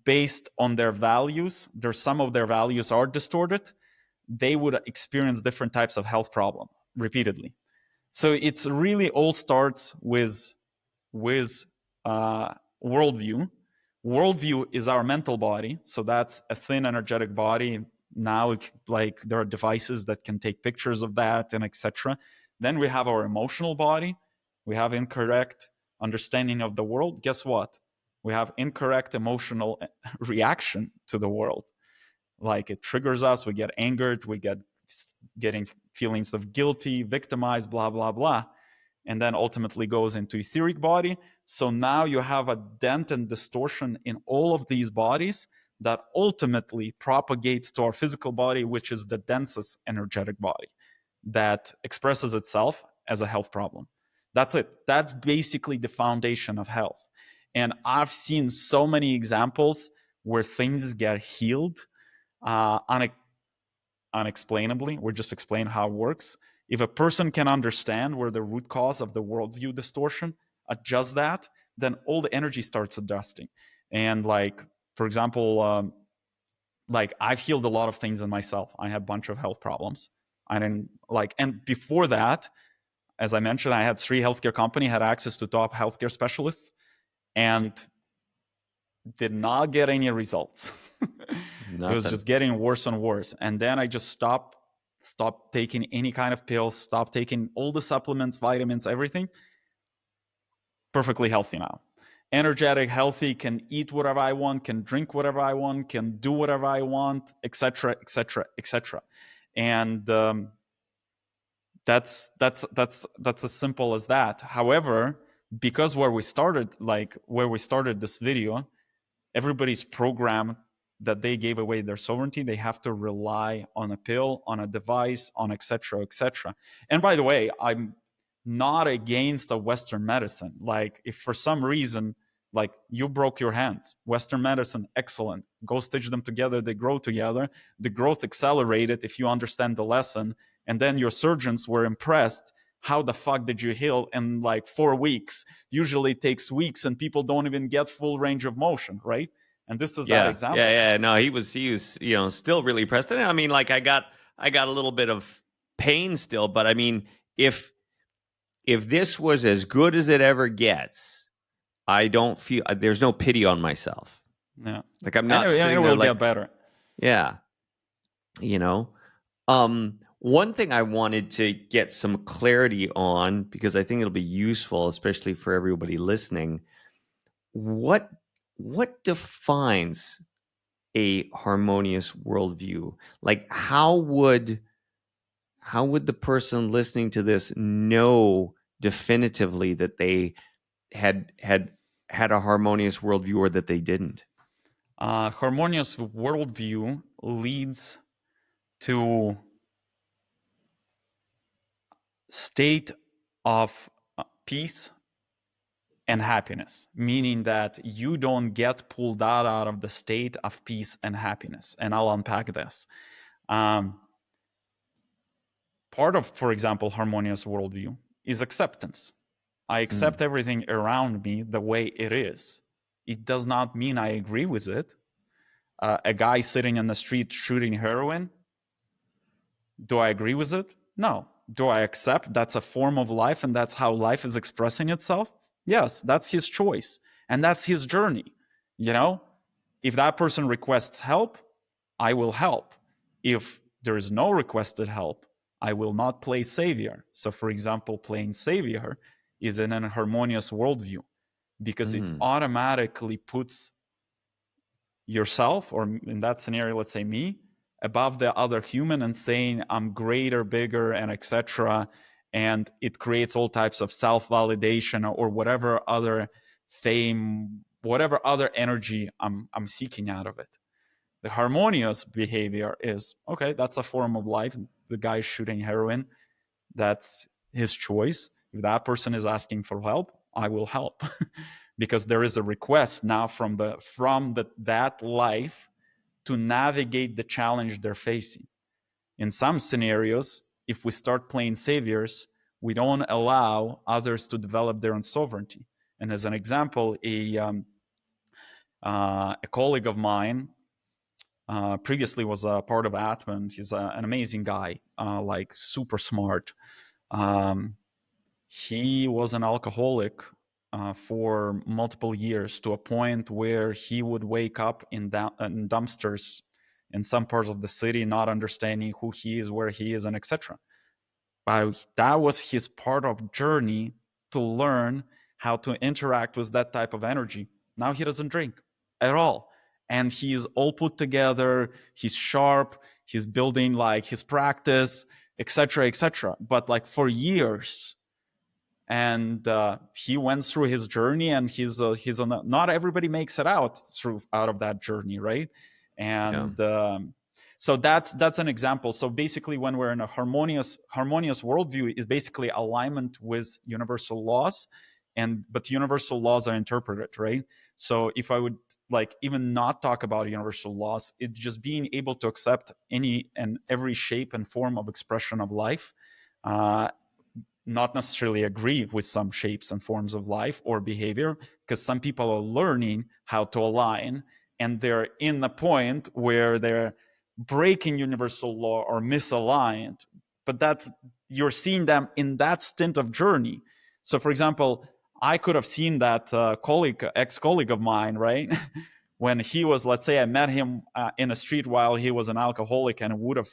based on their values, some of their values are distorted, they would experience different types of health problem repeatedly. So it's really all starts with worldview. Worldview is our mental body, so that's a thin energetic body. Now, like, there are devices that can take pictures of that and etc. Then we have our emotional body. We have incorrect understanding of the world. Guess what? We have incorrect emotional reaction to the world. Like, it triggers us. We get angered. We getting feelings of guilty, victimized, blah blah blah, and then ultimately goes into etheric body. So now you have a dent and distortion in all of these bodies that ultimately propagates to our physical body, which is the densest energetic body that expresses itself as a health problem. That's it. That's basically the foundation of health. And I've seen so many examples where things get healed unexplainably. We're just explaining how it works. If a person can understand where the root cause of the worldview distortion, adjust that, then all the energy starts adjusting. And like, for example, like, I've healed a lot of things in myself. I had a bunch of health problems. I didn't like, and before that, as I mentioned, I had 3 healthcare companies, had access to top healthcare specialists, and did not get any results. It was Nothing. just getting worse and worse. And then I just stopped taking any kind of pills, stopped taking all the supplements, vitamins, everything. Perfectly healthy now. Energetic, healthy, can eat whatever I want, can drink whatever I want, can do whatever I want, etc., etc., etc. And that's as simple as that. However, because where we started this video, everybody's programmed that they gave away their sovereignty. They have to rely on a pill, on a device, on etc., etc. And by the way, I'm not against a Western medicine. Like, if for some reason, like, you broke your hands, Western medicine, excellent. Go stitch them together. They grow together. The growth accelerated if you understand the lesson. And then your surgeons were impressed. How the fuck did you heal in like 4 weeks? Usually it takes weeks, and people don't even get full range of motion, right? And this is that Yeah, example. yeah. No, he was, still really pressed. And I mean, like, I got a little bit of pain still, but I mean, if this was as good as it ever gets, I don't feel there's no pity on myself. Yeah. Like, I'm And not it sitting there will like, get better. yeah, you know. One thing I wanted to get some clarity on, because I think it'll be useful, especially for everybody listening. What defines a harmonious worldview? Like, how would the person listening to this know definitively that they had a harmonious worldview, or that they didn't? Harmonious worldview leads to state of peace and happiness, meaning that you don't get pulled out of the state of peace and happiness. And I'll unpack this. Part of, for example, harmonious worldview is acceptance. I accept everything around me the way it is. It does not mean I agree with it. A guy sitting in the street shooting heroin, do I agree with it? No. Do I accept that's a form of life and that's how life is expressing itself? Yes, that's his choice and that's his journey. You know, if that person requests help, I will help. If there is no requested help, I will not play savior. So, for example, playing savior is in a harmonious worldview because it automatically puts yourself, or in that scenario, let's say me, above the other human and saying I'm greater, bigger, and etc. And it creates all types of self-validation or whatever other fame, whatever other energy I'm seeking out of it. The harmonious behavior is, okay, that's a form of life. The guy shooting heroin, that's his choice. If that person is asking for help, I will help. Because there is a request now from that life to navigate the challenge they're facing. In some scenarios, if we start playing saviors, we don't allow others to develop their own sovereignty. And as an example, a colleague of mine previously was a part of Atman. He's an amazing guy, like super smart. Um, he was an alcoholic for multiple years, to a point where he would wake up in dumpsters in some parts of the city, not understanding who he is, where he is, and etc. But that was his part of journey to learn how to interact with that type of energy. Now he doesn't drink at all. And he's all put together, he's sharp, he's building like his practice, etc., etc. But like for years, and he went through his journey, and he's on not everybody makes it out of that journey, right? Yeah. And so that's an example. So basically, when we're in a harmonious worldview, is basically alignment with universal laws, but universal laws are interpreted, right? So if I would like even not talk about universal laws, it's just being able to accept any and every shape and form of expression of life, not necessarily agree with some shapes and forms of life or behavior, because some people are learning how to align, and they're in the point where they're breaking universal law or misaligned. But that's, you're seeing them in that stint of journey. So for example, I could have seen that ex-colleague of mine, right? When he was, let's say I met him in a street while he was an alcoholic, and it would have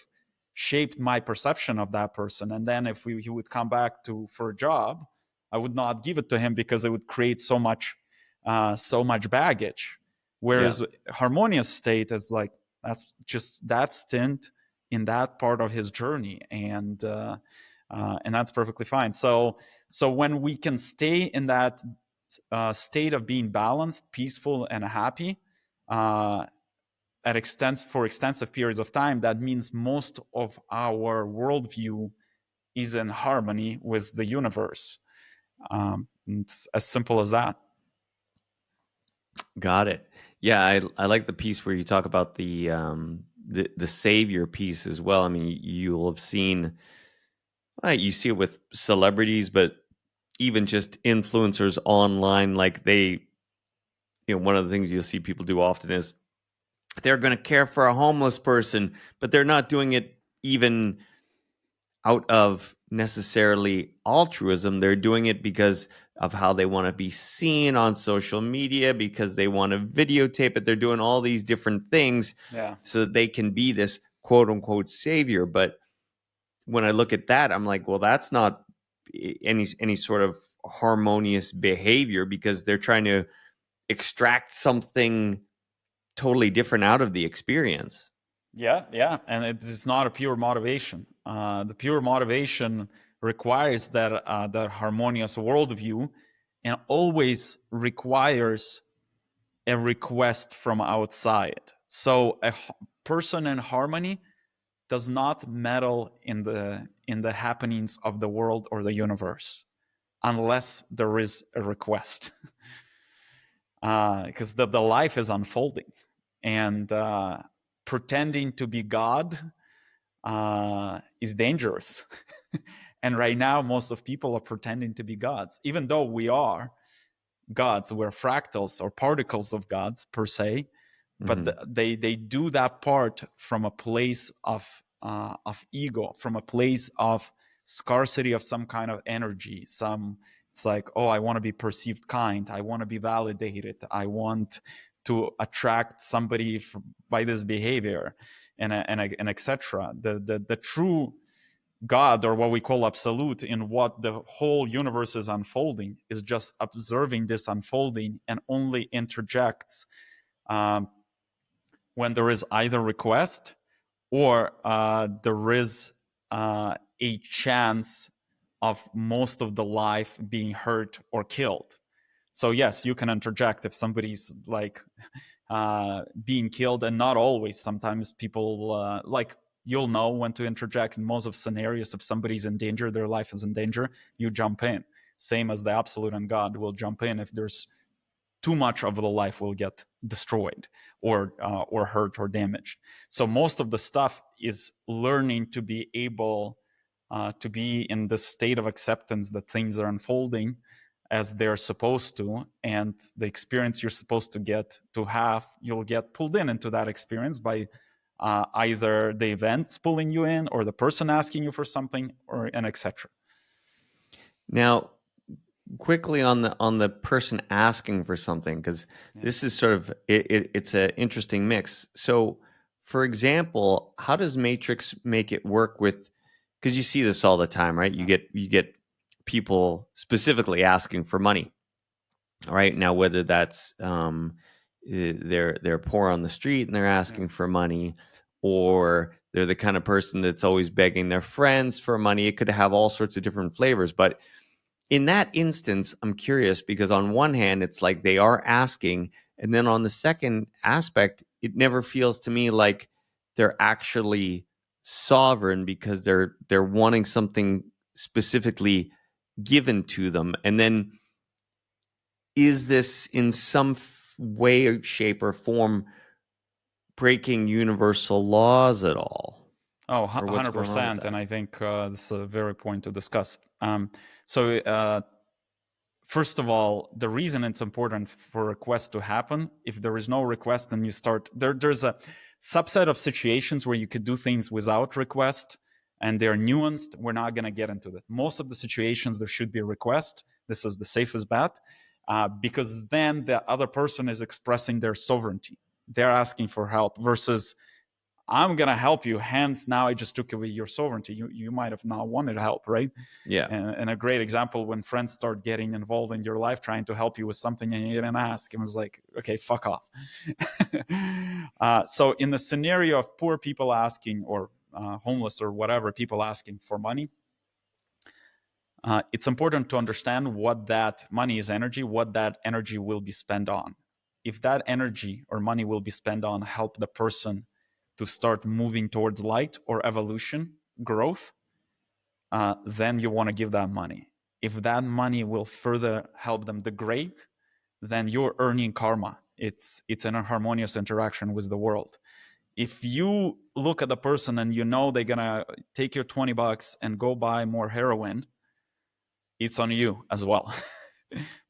shaped my perception of that person. And then if he would come back for a job, I would not give it to him, because it would create so much baggage. Whereas harmonious state is like, that's just that stint in that part of his journey, and that's perfectly fine. So when we can stay in that state of being balanced, peaceful, and happy, for extensive periods of time, that means most of our worldview is in harmony with the universe. It's as simple as that. Got it. Yeah, I like the piece where you talk about the savior piece as well. I mean, you'll have seen, you see it with celebrities, but even just influencers online, like one of the things you'll see people do often is they're going to care for a homeless person, but they're not doing it even out of necessarily altruism. They're doing it because of how they want to be seen on social media, because they want to videotape it. They're doing all these different things so that they can be this quote unquote savior. But when I look at that, I'm like, well, that's not any sort of harmonious behavior, because they're trying to extract something totally different out of the experience. Yeah, and it is not a pure motivation. The pure motivation requires that harmonious worldview, and always requires a request from outside. So a person in harmony does not meddle in the happenings of the world or the universe unless there is a request. Because the life is unfolding, and pretending to be God is dangerous. And right now, most of people are pretending to be gods, even though we are gods. We're fractals or particles of gods per se, but they do that part from a place of ego, from a place of scarcity of some kind of energy. It's like, oh, I want to be perceived kind, I want to be validated, I want to attract somebody by this behavior, and etc. The true God, or what we call absolute, in what the whole universe is unfolding, is just observing this unfolding, and only interjects when there is either request, or there is a chance of most of the life being hurt or killed. So yes, you can interject if somebody's like being killed, and not always. Sometimes people like, you'll know when to interject in most of scenarios. If somebody's in danger, their life is in danger, you jump in. Same as the absolute and God will jump in if there's too much of the life will get destroyed or hurt or damaged. So most of the stuff is learning to be able to be in this state of acceptance that things are unfolding as they're supposed to, and the experience you're supposed to get to have, you'll get pulled into that experience by either the event pulling you in, or the person asking you for something, or and etc. Now, quickly on the person asking for something, because Yeah. this is sort of it's an interesting mix. So, for example, how does Matrix make it work with? Because you see this all the time, right? You get people specifically asking for money. All right, now whether that's they're poor on the street and they're asking for money, or they're the kind of person that's always begging their friends for money. It could have all sorts of different flavors, but in that instance, I'm curious because on one hand, it's like they are asking, and then on the second aspect, it never feels to me like they're actually sovereign because they're wanting something specifically given to them. And then is this in some way, shape, or form breaking universal laws at all? Oh, Or what's going on with 100%. that? And I think this is a very point to discuss. So first of all, the reason it's important for a request to happen, if there is no request, then you start there's a subset of situations where you could do things without request, and they're nuanced. We're not going to get into that. Most of the situations there should be a request. This is the safest bet, because then the other person is expressing their sovereignty. They're asking for help versus I'm going to help you. Hence, now I just took away your sovereignty. You might have not wanted help, right? Yeah. And a great example, when friends start getting involved in your life, trying to help you with something and you didn't ask, it was like, okay, fuck off. So in the scenario of poor people asking, or homeless or whatever, people asking for money, it's important to understand what that money is energy, what that energy will be spent on. If that energy or money will be spent on help the person to start moving towards light or evolution, growth, then you want to give that money. If that money will further help them degrade, then you're earning karma. It's an harmonious interaction with the world. If you look at the person and you know they're gonna take your $20 and go buy more heroin, it's on you as well.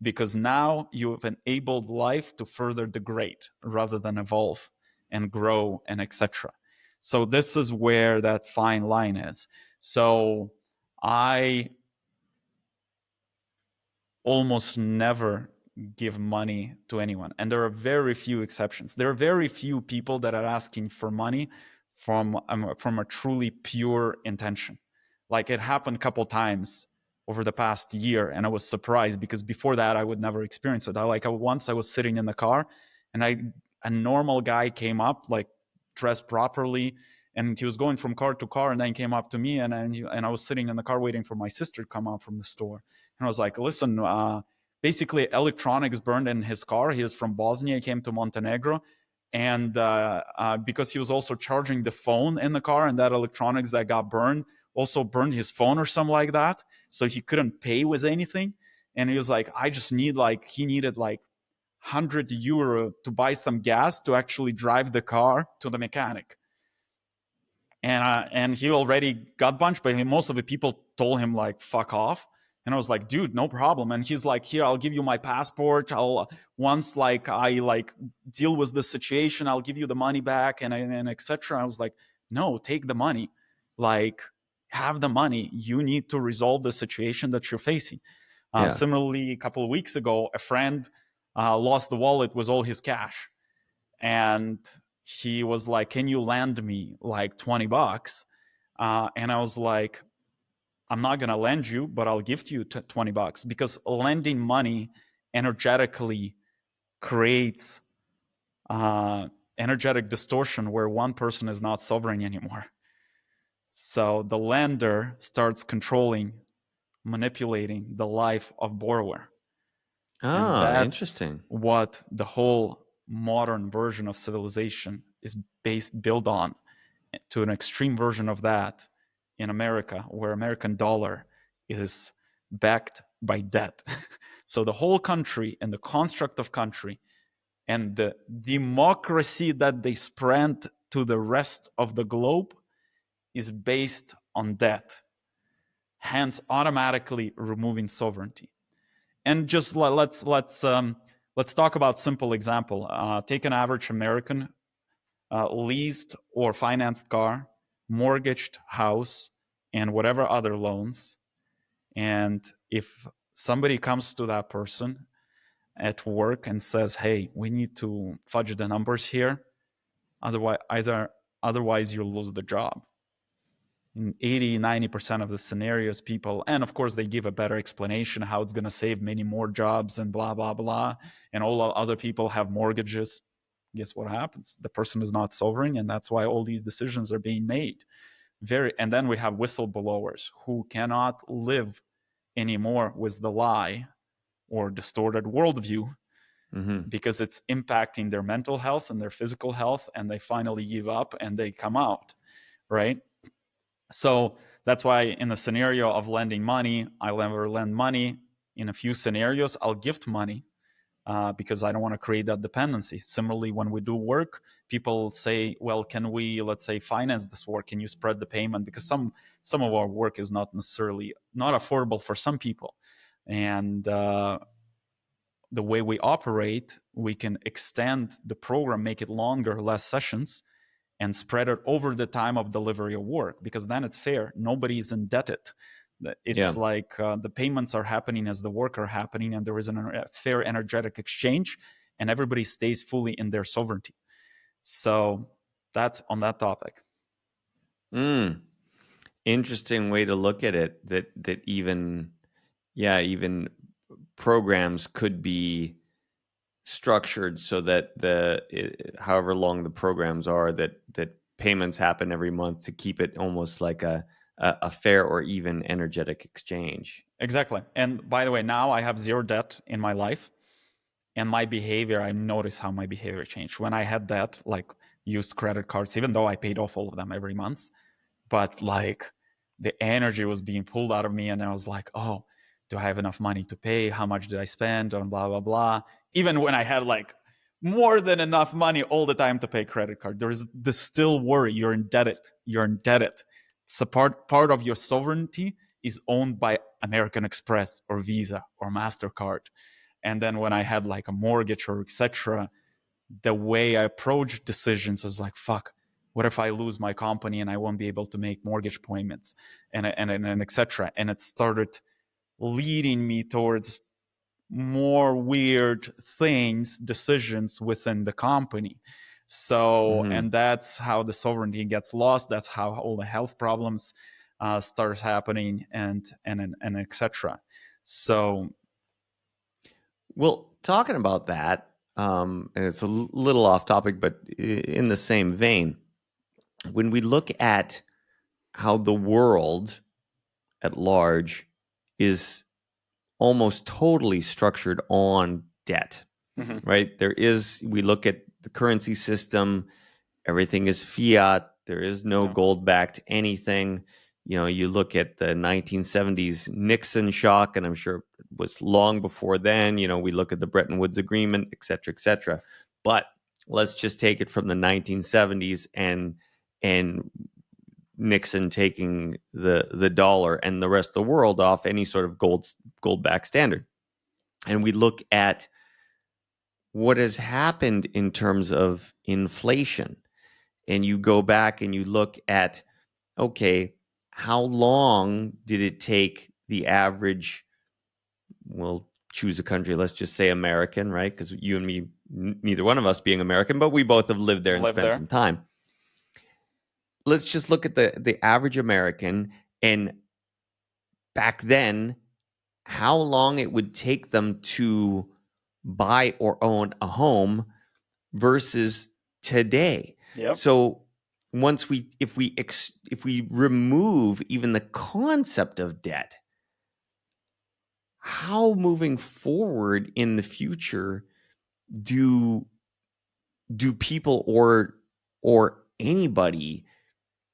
Because now you've enabled life to further degrade rather than evolve and grow and etc. So this is where that fine line is. So I almost never give money to anyone, and there are very few exceptions. There are very few people that are asking for money from a truly pure intention. Like, it happened a couple times over the past year, and I was surprised because before that I would never experience it. Once I was sitting in the car, and a normal guy came up, like dressed properly, and he was going from car to car, and then came up to me, and I was sitting in the car waiting for my sister to come out from the store. And I was like, listen, basically electronics burned in his car. He is from Bosnia. He came to Montenegro. And because he was also charging the phone in the car, and that electronics that got burned also burned his phone or something like that. So he couldn't pay with anything. And he was like, I just need he needed like €100 to buy some gas to actually drive the car to the mechanic. And he already got bunched, but most of the people told him like fuck off. And I was like, dude, no problem. And he's like, here, I'll give you my passport. I'll once like I like deal with the situation, I'll give you the money back and etc. I was like, no, take the money. Like, have the money. You need to resolve the situation that you're facing. Yeah. Similarly, a couple of weeks ago, a friend lost the wallet with all his cash, and he was like, can you lend me like $20? And I was like, I'm not going to lend you, but I'll gift you $20, because lending money energetically creates energetic distortion where one person is not sovereign anymore. So the lender starts controlling, manipulating the life of borrower. And Ah, that's interesting. what the whole modern version of civilization is built on, to an extreme version of that in America, where American dollar is backed by debt. So the whole country and the construct of country and the democracy that they spread to the rest of the globe is based on debt, hence automatically removing sovereignty. And just let's talk about simple example. Take an average American leased or financed car, mortgaged house, and whatever other loans. And if somebody comes to that person at work and says, "Hey, we need to fudge the numbers here, otherwise you'll lose the job." In 80-90% of the scenarios, people, and of course they give a better explanation how it's going to save many more jobs and blah blah blah, and all other people have mortgages. Guess what happens? The person is not sovereign, and that's why all these decisions are being made. And then we have whistleblowers who cannot live anymore with the lie or distorted worldview, because it's impacting their mental health and their physical health, and they finally give up and they come out, right? So that's why in the scenario of lending money, I'll never lend money. In a few scenarios, I'll gift money, because I don't want to create that dependency. Similarly, when we do work, people say, well, can we, let's say, finance this work? Can you spread the payment? Because some of our work is not necessarily not affordable for some people. And the way we operate, we can extend the program, make it longer, less sessions, and spread it over the time of delivery of work, because then it's fair. Nobody is indebted. It's like the payments are happening as the work are happening, and there is a fair energetic exchange, and everybody stays fully in their sovereignty. So that's on that topic. Interesting way to look at it. That even programs could be structured so that however long the programs are, that payments happen every month to keep it almost like a fair or even energetic exchange. Exactly. And by the way, now I have zero debt in my life, and my behavior, I noticed how my behavior changed. When I had debt, like used credit cards, even though I paid off all of them every month, but like the energy was being pulled out of me, and I was like, oh, do I have enough money to pay? How much did I spend on blah, blah, blah? Even when I had like more than enough money all the time to pay credit card, there's the still worry. You're indebted. It's a part of your sovereignty is owned by American Express or Visa or MasterCard. And then when I had like a mortgage or etc., the way I approached decisions was like, fuck, what if I lose my company and I won't be able to make mortgage payments and etc. And it started leading me towards more weird things, decisions within the company. So, and that's how the sovereignty gets lost. That's how all the health problems start happening, and etc. So, well, talking about that, and it's a little off topic, but in the same vein, when we look at how the world at large is almost totally structured on debt, right? We look at the currency system, everything is fiat. There is no gold-backed anything. You look at the 1970s Nixon shock, and I'm sure it was long before then. We look at the Bretton Woods Agreement, et cetera, et cetera. But let's just take it from the 1970s and Nixon taking the dollar and the rest of the world off any sort of gold-backed standard. And we look at what has happened in terms of inflation. And you go back and you look at, okay, how long did it take the average, we'll choose a country, let's just say American, right? Because you and me, neither one of us being American, but we both have lived there and spent some time. Let's just look at the average American, and back then, how long it would take them to buy or own a home versus today. Yep. So if we remove even the concept of debt, how moving forward in the future do do people or anybody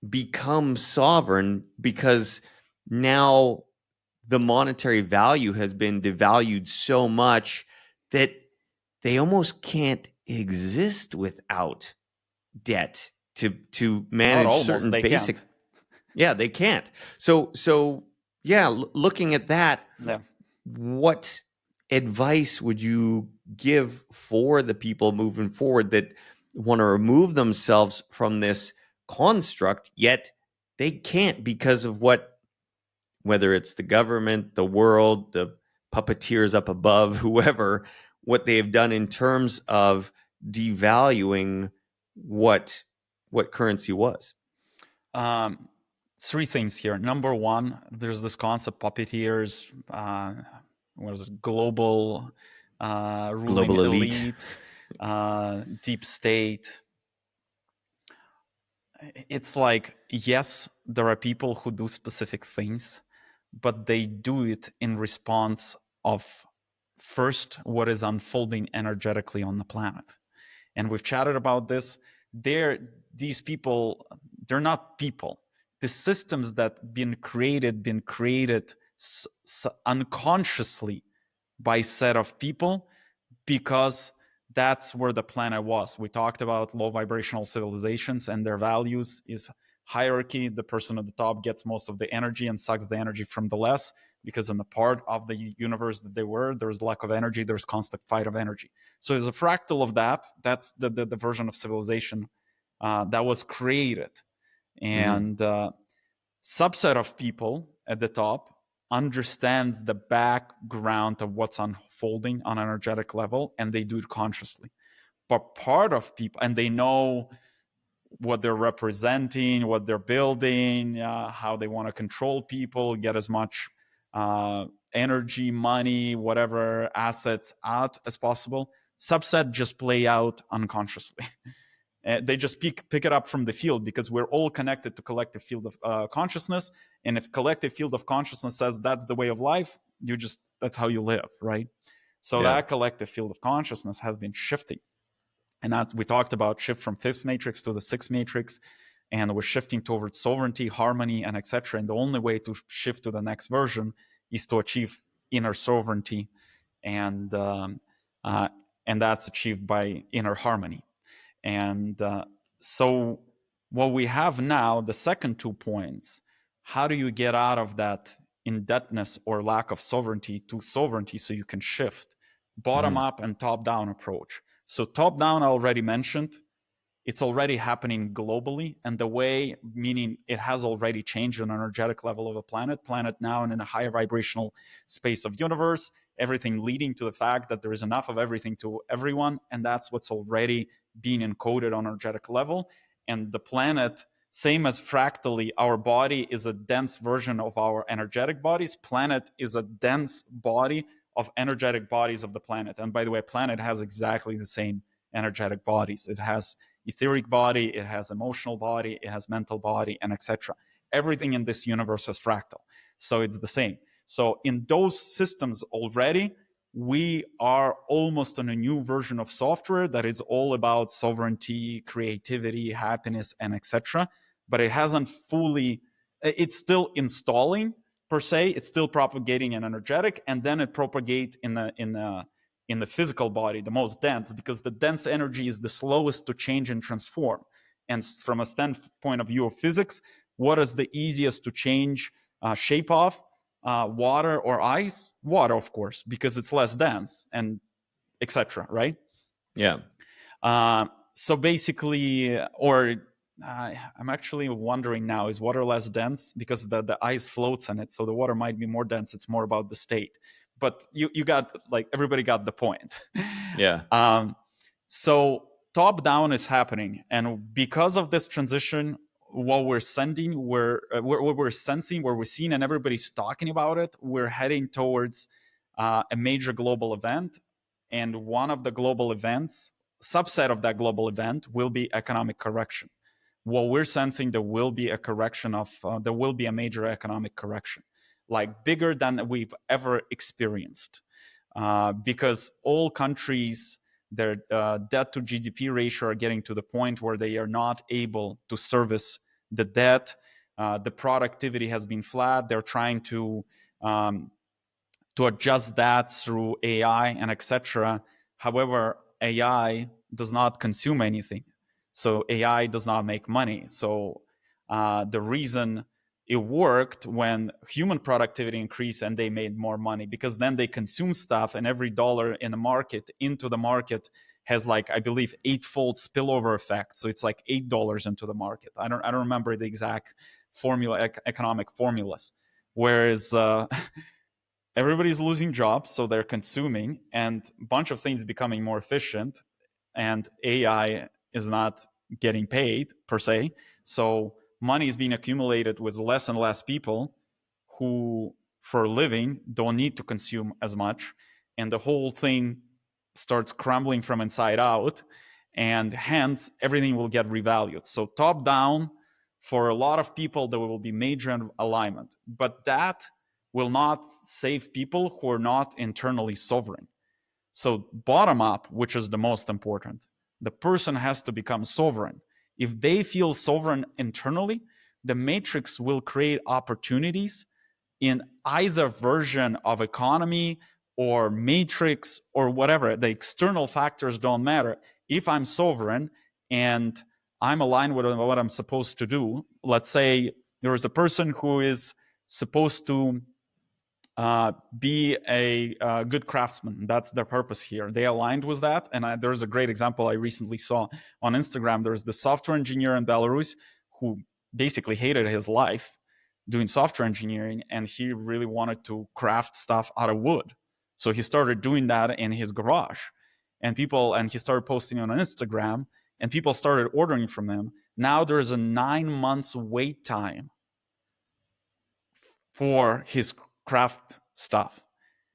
become sovereign because now the monetary value has been devalued so much that they almost can't exist without debt to Not manage almost, certain they basic. can't. Yeah, they can't. So yeah, looking at that, Yeah. what advice would you give for the people moving forward that want to remove themselves from this construct, yet they can't because of whether it's the government, the world, the puppeteers up above, whoever, what they have done in terms of devaluing what currency was? Um, Three things here. Number one, there's this concept puppeteers, what is it, global ruling Global elite. elite, deep state. It's like, yes, there are people who do specific things, but they do it in response of first what is unfolding energetically on the planet. And we've chatted about this. These people, they're not people. The systems that been created unconsciously by a set of people, because that's where the planet was. We talked about low vibrational civilizations and their values is hierarchy. The person at the top gets most of the energy and sucks the energy from the less, because in the part of the universe that they were, there's lack of energy, there's constant fight of energy. So there's a fractal of that. That's the version of civilization that was created. And subset of people at the top understands the background of what's unfolding on an energetic level, and they do it consciously. But part of people, and they know what they're representing, what they're building, how they want to control people, get as much energy, money, whatever assets out as possible. Subset just play out unconsciously. They just pick it up from the field, because we're all connected to collective field of consciousness. And if collective field of consciousness says that's the way of life, that's how you live, right? So Yeah. that collective field of consciousness has been shifting. And that we talked about shift from fifth matrix to the sixth matrix, and we're shifting towards sovereignty, harmony, and etc. And the only way to shift to the next version is to achieve inner sovereignty, and uh, and that's achieved by inner harmony. And so what we have now, the second 2 points, how do you get out of that indebtedness or lack of sovereignty to sovereignty so you can shift? Bottom up and top down approach. So top down, I already mentioned, it's already happening globally, and the way, meaning it has already changed on an energetic level of a planet now, and in a higher vibrational space of universe, everything leading to the fact that there is enough of everything to everyone, and that's what's already being encoded on energetic level. And the planet, same as fractally, our body is a dense version of our energetic bodies. Planet is a dense body of energetic bodies of the planet. And by the way, planet has exactly the same energetic bodies. It has etheric body, it has emotional body, it has mental body, and etc. Everything in this universe is fractal, so it's the same. So in those systems already, we are almost on a new version of software that is all about sovereignty, creativity, happiness, and etc. But it hasn't fully, it's still installing per se, it's still propagating an energetic, and then it propagates in the physical body, the most dense, because the dense energy is the slowest to change and transform. And from a standpoint of view of physics, what is the easiest to change shape of? Water or ice? Water, of course, because it's less dense, and etc. Right? Yeah. So basically, or I'm actually wondering now, is water less dense because the ice floats in it, so the water might be more dense. It's more about the state. But you got, like, everybody got the point. Yeah. So top down is happening, and because of this transition, what we're sending, what we're sensing, what we're seeing, and everybody's talking about it, we're heading towards a major global event. And one of the global events, subset of that global event, will be economic correction. What we're sensing, there will be a correction of, there will be a major economic correction, like bigger than we've ever experienced, because all countries Their debt to GDP ratio are getting to the point where they are not able to service the debt. The productivity has been flat. They're trying to adjust that through AI and etc. However, AI does not consume anything, so AI does not make money. So the reason it worked when human productivity increased and they made more money, because then they consume stuff, and every dollar in the market into the market has, like, I believe, eightfold spillover effect. So it's like $8 into the market. I don't remember the exact formula, economic formulas. Whereas everybody's losing jobs, so they're consuming, and a bunch of things becoming more efficient, and AI is not getting paid per se. So money is being accumulated with less and less people who, for a living, don't need to consume as much, and the whole thing starts crumbling from inside out, and hence everything will get revalued. So top down, for a lot of people, there will be major alignment, but that will not save people who are not internally sovereign. So bottom up, which is the most important, the person has to become sovereign. If they feel sovereign internally, the matrix will create opportunities in either version of economy or matrix or whatever. The external factors don't matter. If I'm sovereign and I'm aligned with what I'm supposed to do, let's say there is a person who is supposed to be a good craftsman. That's their purpose here. They aligned with that. And there's a great example I recently saw on Instagram. There's the software engineer in Belarus who basically hated his life doing software engineering, and he really wanted to craft stuff out of wood. So he started doing that in his garage, and he started posting on Instagram, and people started ordering from him. Now there's a 9 months wait time for his craft stuff.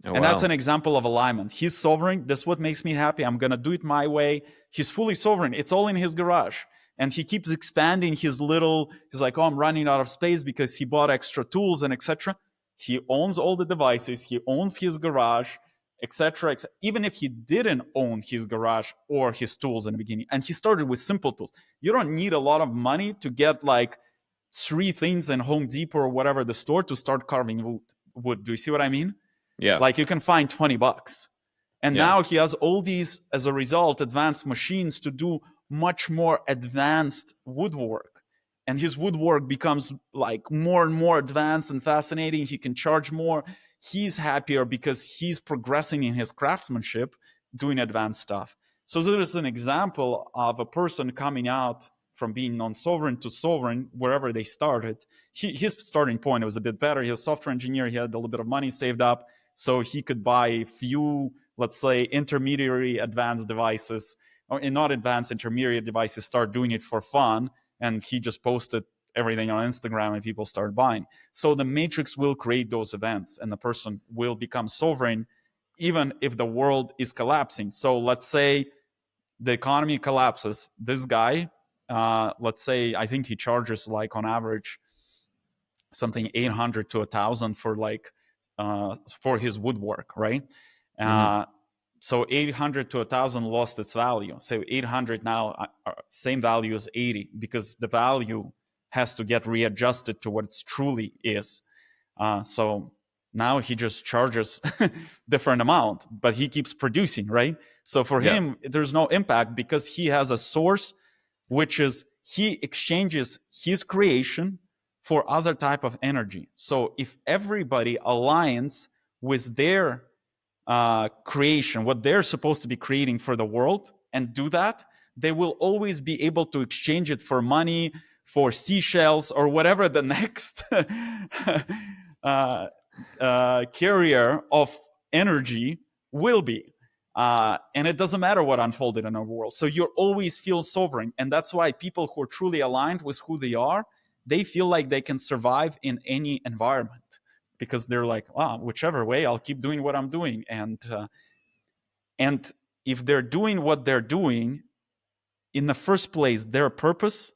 Oh, And that's wow. an example of alignment. He's sovereign. This is what makes me happy. I'm going to do it my way. He's fully sovereign. It's all in his garage. And he keeps expanding he's like, oh, I'm running out of space because he bought extra tools and etc. He owns all the devices. He owns his garage, etc. Even if he didn't own his garage or his tools in the beginning, and he started with simple tools. You don't need a lot of money to get like 3 things in Home Depot or whatever the store to start carving wood. Do you see what I mean? Yeah. Like you can find $20. And Yeah. now he has all these, as a result, advanced machines to do much more advanced woodwork. And his woodwork becomes like more and more advanced and fascinating. He can charge more. He's happier because he's progressing in his craftsmanship, doing advanced stuff. So there's an example of a person coming out from being non-sovereign to sovereign wherever they started. His starting point was a bit better. He was a software engineer. He had a little bit of money saved up, so he could buy a few, let's say, intermediary advanced devices, or not advanced, intermediate devices, start doing it for fun, and he just posted everything on Instagram and people start buying. So the matrix will create those events and the person will become sovereign even if the world is collapsing. So let's say the economy collapses. This guy, let's say, I think he charges like on average something 800 to 1,000 for like for his woodwork, right? Mhm. So 800 to 1,000 lost its value. So 800 now same value as 80 because the value has to get readjusted to what it truly is. So now he just charges different amount, but he keeps producing, right? So for Yeah. him, there's no impact because he has a source, which is he exchanges his creation for other type of energy. So if everybody aligns with their creation, what they're supposed to be creating for the world, and do that, they will always be able to exchange it for money, for seashells, or whatever the next carrier of energy will be. And it doesn't matter what unfolded in our world. So you always feel sovereign. And that's why people who are truly aligned with who they are, they feel like they can survive in any environment because they're like, wow, whichever way, I'll keep doing what I'm doing. And if they're doing what they're doing in the first place, their purpose,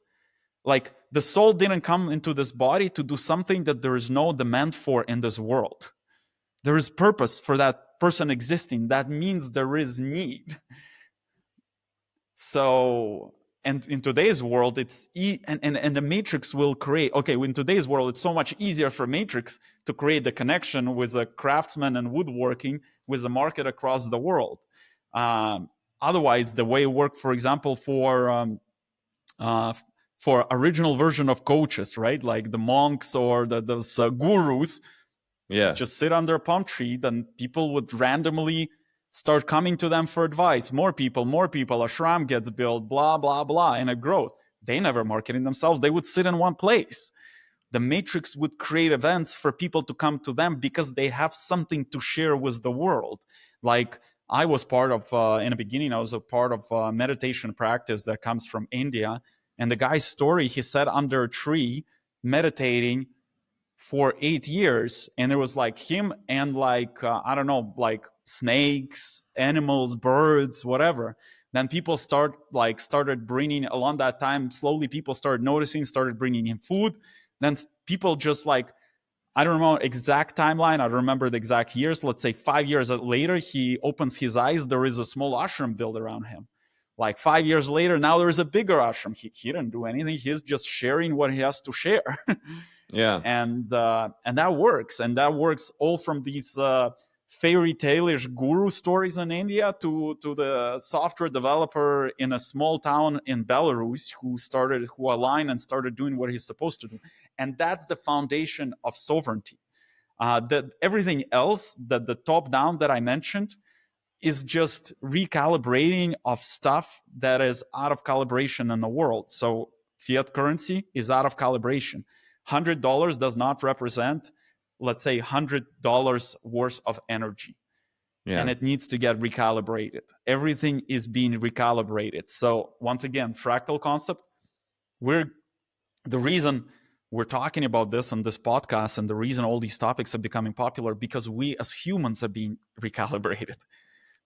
like the soul didn't come into this body to do something that there is no demand for in this world. There is purpose for that person existing. That means there is need. So, and in today's world, it's and the matrix will create. Okay, in today's world, it's so much easier for matrix to create the connection with a craftsman and woodworking with a market across the world. Um, Otherwise, the way it worked, for example, uh, for original version of coaches, right? Like the monks or those gurus, Yeah. just sit under a palm tree, then people would randomly start coming to them for advice. More people, a shram gets built, blah, blah, blah, and it grows. They never marketing themselves. They would sit in one place. The matrix would create events for people to come to them because they have something to share with the world. Like I was part of, in the beginning, I was a part of a meditation practice that comes from India. And the guy's story, he sat under a tree meditating for 8 years, and it was like him and like I don't know, like snakes, animals, birds, whatever. Then people started bringing, along that time, slowly people started noticing, started bringing in food. Then people just like, I don't remember exact timeline, I don't remember the exact years, let's say 5 years later, he opens his eyes, there is a small ashram built around him. Like 5 years later, now there is a bigger ashram. He didn't do anything, he's just sharing what he has to share. Yeah. And that works, and that works all from these fairy tale-ish guru stories in India to the software developer in a small town in Belarus who aligned and started doing what he's supposed to do. And that's the foundation of sovereignty. That everything else, that the top down that I mentioned, is just recalibrating of stuff that is out of calibration in the world. So fiat currency is out of calibration. $100 does not represent, let's say, $100 worth of energy. Yeah. And it needs to get recalibrated. Everything is being recalibrated. So once again, fractal concept, the reason we're talking about this on this podcast, and the reason all these topics are becoming popular, because we as humans are being recalibrated.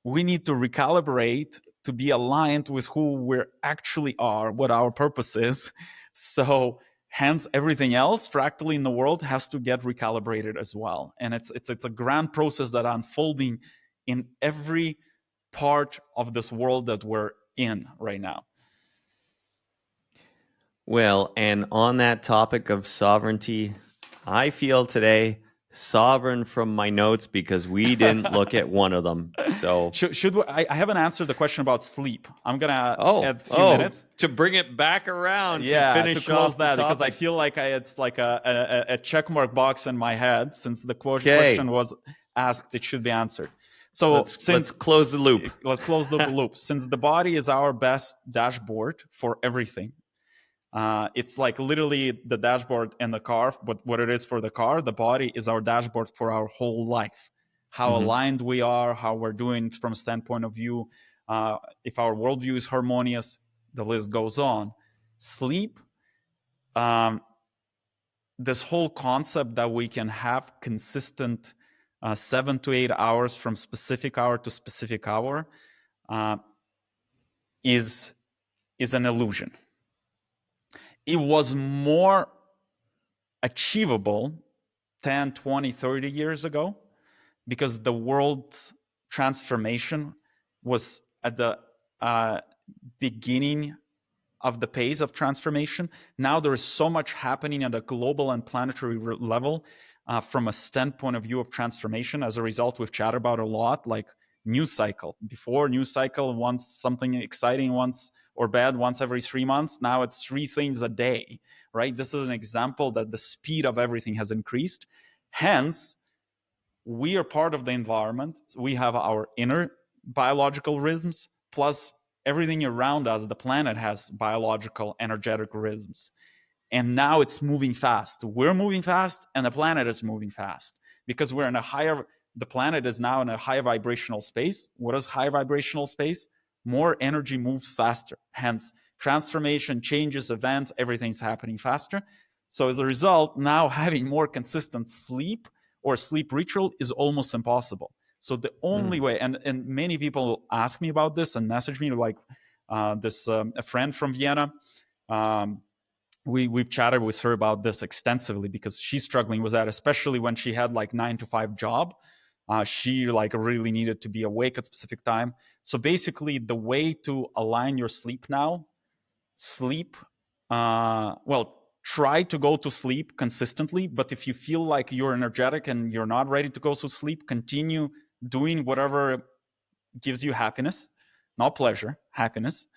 We need to recalibrate to be aligned with who we actually are, what our purpose is. So hence everything else fractally in the world has to get recalibrated as well. And it's a grand process that unfolding in every part of this world that we're in right now. Well, and on that topic of sovereignty, I feel today sovereign from my notes because we didn't look at one of them. So should we, I haven't answered the question about sleep. I'm gonna add a few minutes to bring it back around. Yeah, to finish to close off that, the because I topic. feel like it's like a checkmark box in my head, since the question was asked, it should be answered. So let's close the loop. Let's close the loop. Since the body is our best dashboard for everything, it's like literally the dashboard in the car, but what it is for the car, the body is our dashboard for our whole life. How aligned we are, how we're doing from a standpoint of view, if our worldview is harmonious, the list goes on. Sleep, this whole concept that we can have consistent 7 to 8 hours from specific hour to specific hour is an illusion. It was more achievable 10, 20, 30 years ago, because the world's transformation was at the beginning of the pace of transformation. Now there is so much happening at a global and planetary level from a standpoint of view of transformation. As a result, we've chatted about a lot, like news cycle. Before, news cycle, once something exciting once or bad once every 3 months. Now it's 3 things a day, right? This is an example that the speed of everything has increased. Hence, we are part of the environment. We have our inner biological rhythms, plus everything around us, the planet has biological, energetic rhythms. And now it's moving fast. We're moving fast, and the planet is moving fast, because we're in a higher, the planet is now in a high vibrational space. What is high vibrational space? More energy moves faster. Hence, transformation, changes, events, everything's happening faster. So as a result, now having more consistent sleep or sleep ritual is almost impossible. So the only way, and many people ask me about this and message me, like a friend from Vienna, we've chatted with her about this extensively, because she's struggling with that, especially when she had like 9 to 5 job. She like really needed to be awake at specific time. So basically, the way to align your sleep now, sleep, try to go to sleep consistently. But if you feel like you're energetic and you're not ready to go to sleep, continue doing whatever gives you happiness, not pleasure, happiness.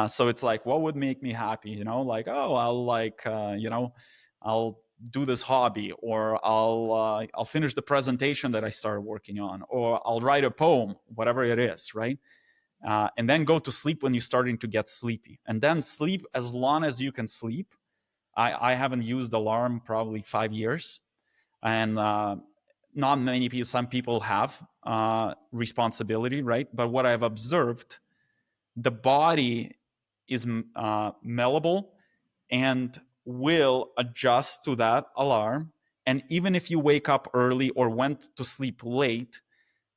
So it's like, what would make me happy? Like, oh, I'll like, I'll do this hobby, or I'll finish the presentation that I started working on, or I'll write a poem, whatever it is, right? And then go to sleep when you're starting to get sleepy, and then sleep as long as you can sleep. I haven't used alarm probably 5 years, and not many people. Some people have responsibility, right? But what I've observed, the body is malleable and will adjust to that alarm. And even if you wake up early or went to sleep late,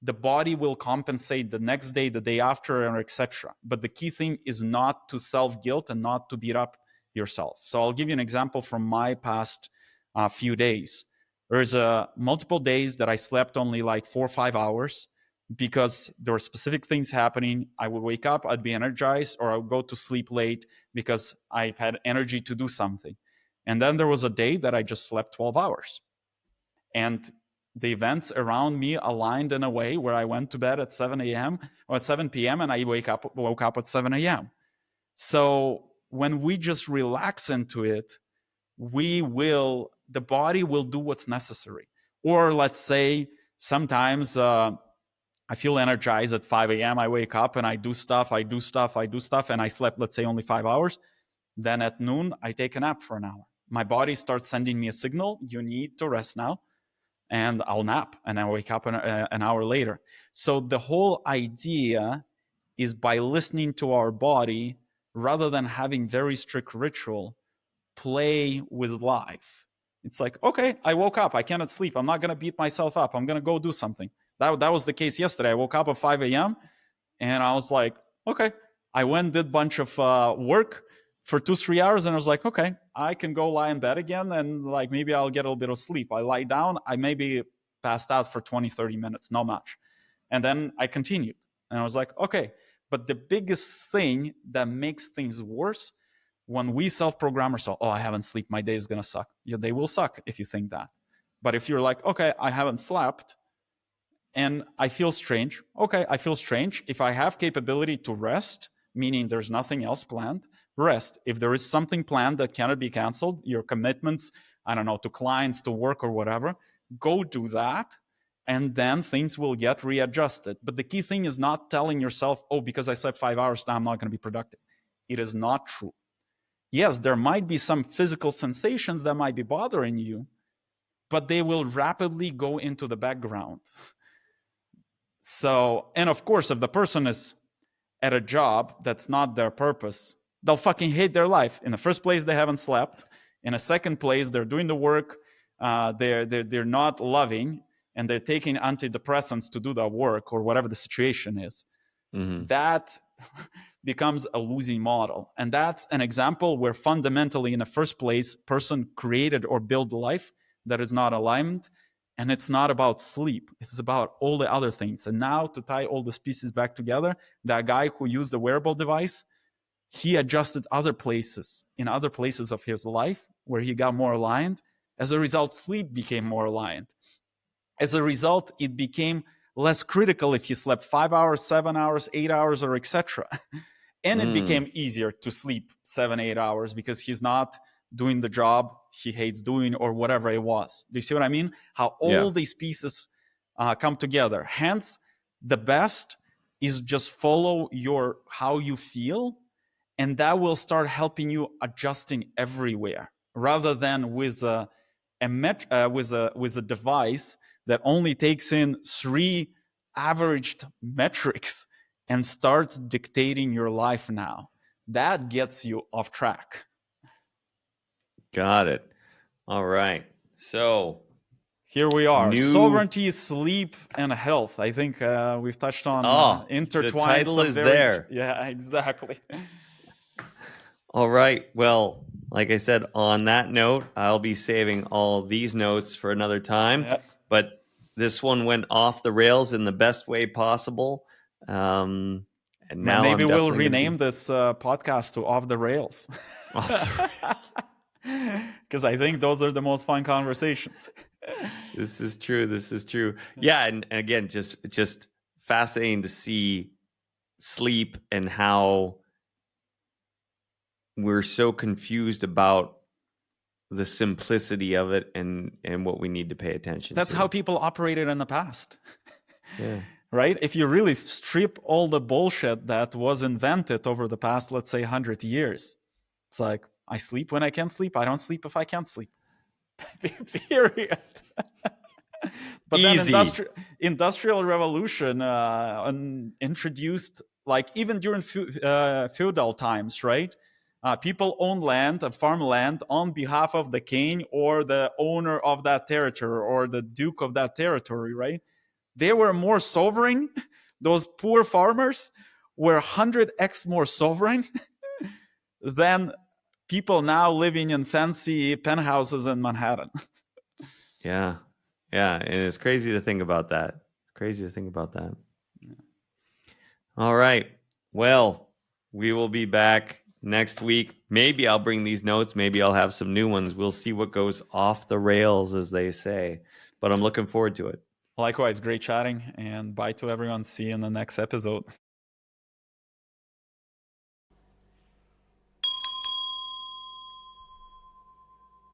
the body will compensate the next day, the day after, or etc. But the key thing is not to self-guilt and not to beat up yourself. So I'll give you an example from my past few days. There's multiple days that I slept only like 4 or 5 hours because there were specific things happening. I would wake up, I'd be energized, or I would go to sleep late because I had energy to do something. And then there was a day that I just slept 12 hours. And the events around me aligned in a way where I went to bed at 7 a.m. or 7 p.m. and I woke up at 7 a.m. So when we just relax into it, the body will do what's necessary. Or let's say sometimes I feel energized at 5 a.m. I wake up and I do stuff, and I slept, let's say, only 5 hours. Then at noon, I take a nap for an hour. My body starts sending me a signal, you need to rest now, and I'll nap and I wake up an hour later. So the whole idea is, by listening to our body rather than having very strict ritual, play with life. It's like, okay, I woke up, I cannot sleep, I'm not going to beat myself up, I'm going to go do something. That was the case yesterday. I woke up at 5 a.m. and I was like, okay, I went, did a bunch of work for 2-3 hours, and I was like, okay, I can go lie in bed again, and like maybe I'll get a little bit of sleep. I lie down, I maybe passed out for 20-30 minutes, not much. And then I continued, and I was like, okay. But the biggest thing that makes things worse, when we self-program ourselves, oh, I haven't slept, my day is going to suck. Your day will suck if you think that. But if you're like, okay, I haven't slept and I feel strange. Okay, I feel strange. If I have capability to rest, meaning there's nothing else planned, rest. If there is something planned that cannot be canceled, your commitments, I don't know, to clients, to work or whatever, go do that. And then things will get readjusted. But the key thing is not telling yourself, oh, because I slept 5 hours, now I'm not going to be productive. It is not true. Yes, there might be some physical sensations that might be bothering you, but they will rapidly go into the background. So, and of course, if the person is at a job that's not their purpose, they'll fucking hate their life. In the first place, they haven't slept. In a second place, they're doing the work they're not loving, and they're taking antidepressants to do the work or whatever the situation is. Mm-hmm. That becomes a losing model. And that's an example where fundamentally, in the first place, person created or built a life that is not aligned. And it's not about sleep. It's about all the other things. And now, to tie all these pieces back together, that guy who used the wearable device, he adjusted other places, in other places of his life where he got more aligned. As a result, sleep became more aligned. As a result, it became less critical if he slept 5 hours, 7 hours, 8 hours, or etc. And it became easier to sleep 7-8 hours because he's not doing the job he hates doing or whatever it was. Do you see what I mean? How all these pieces come together. Hence, the best is just follow how you feel, and that will start helping you adjusting everywhere, rather than with a device that only takes in 3 averaged metrics and starts dictating your life now. That gets you off track. Got it. All right. So here we are. Sovereignty, sleep, and health. I think we've touched on intertwined. The title is there. Yeah, exactly. All right. Well, like I said, on that note, I'll be saving all these notes for another time. Yeah. But This one went off the rails in the best way possible. And now Maybe I'm we'll definitely going to rename be this podcast to Off the Rails. off the rails. Because I think those are the most fun conversations. This is true. This is true. Yeah, and again, just fascinating to see sleep and how we're so confused about the simplicity of it and what we need to pay attention That's to. how people operated in the past. Yeah. Right? If you really strip all the bullshit that was invented over the past, let's say, 100 years, it's like, I sleep when I can sleep. I don't sleep if I can't sleep. Period. But Easy. then industrial revolution introduced, like, even during feudal times, right? People own land, farmland, on behalf of the king or the owner of that territory or the duke of that territory, right? They were more sovereign. Those poor farmers were 100x more sovereign than people now living in fancy penthouses in Manhattan. Yeah. Yeah. And it's crazy to think about that. It's crazy to think about that. Yeah. All right. Well, we will be back next week. Maybe I'll bring these notes. Maybe I'll have some new ones. We'll see what goes off the rails, as they say. But I'm looking forward to it. Likewise, great chatting, and bye to everyone. See you in the next episode.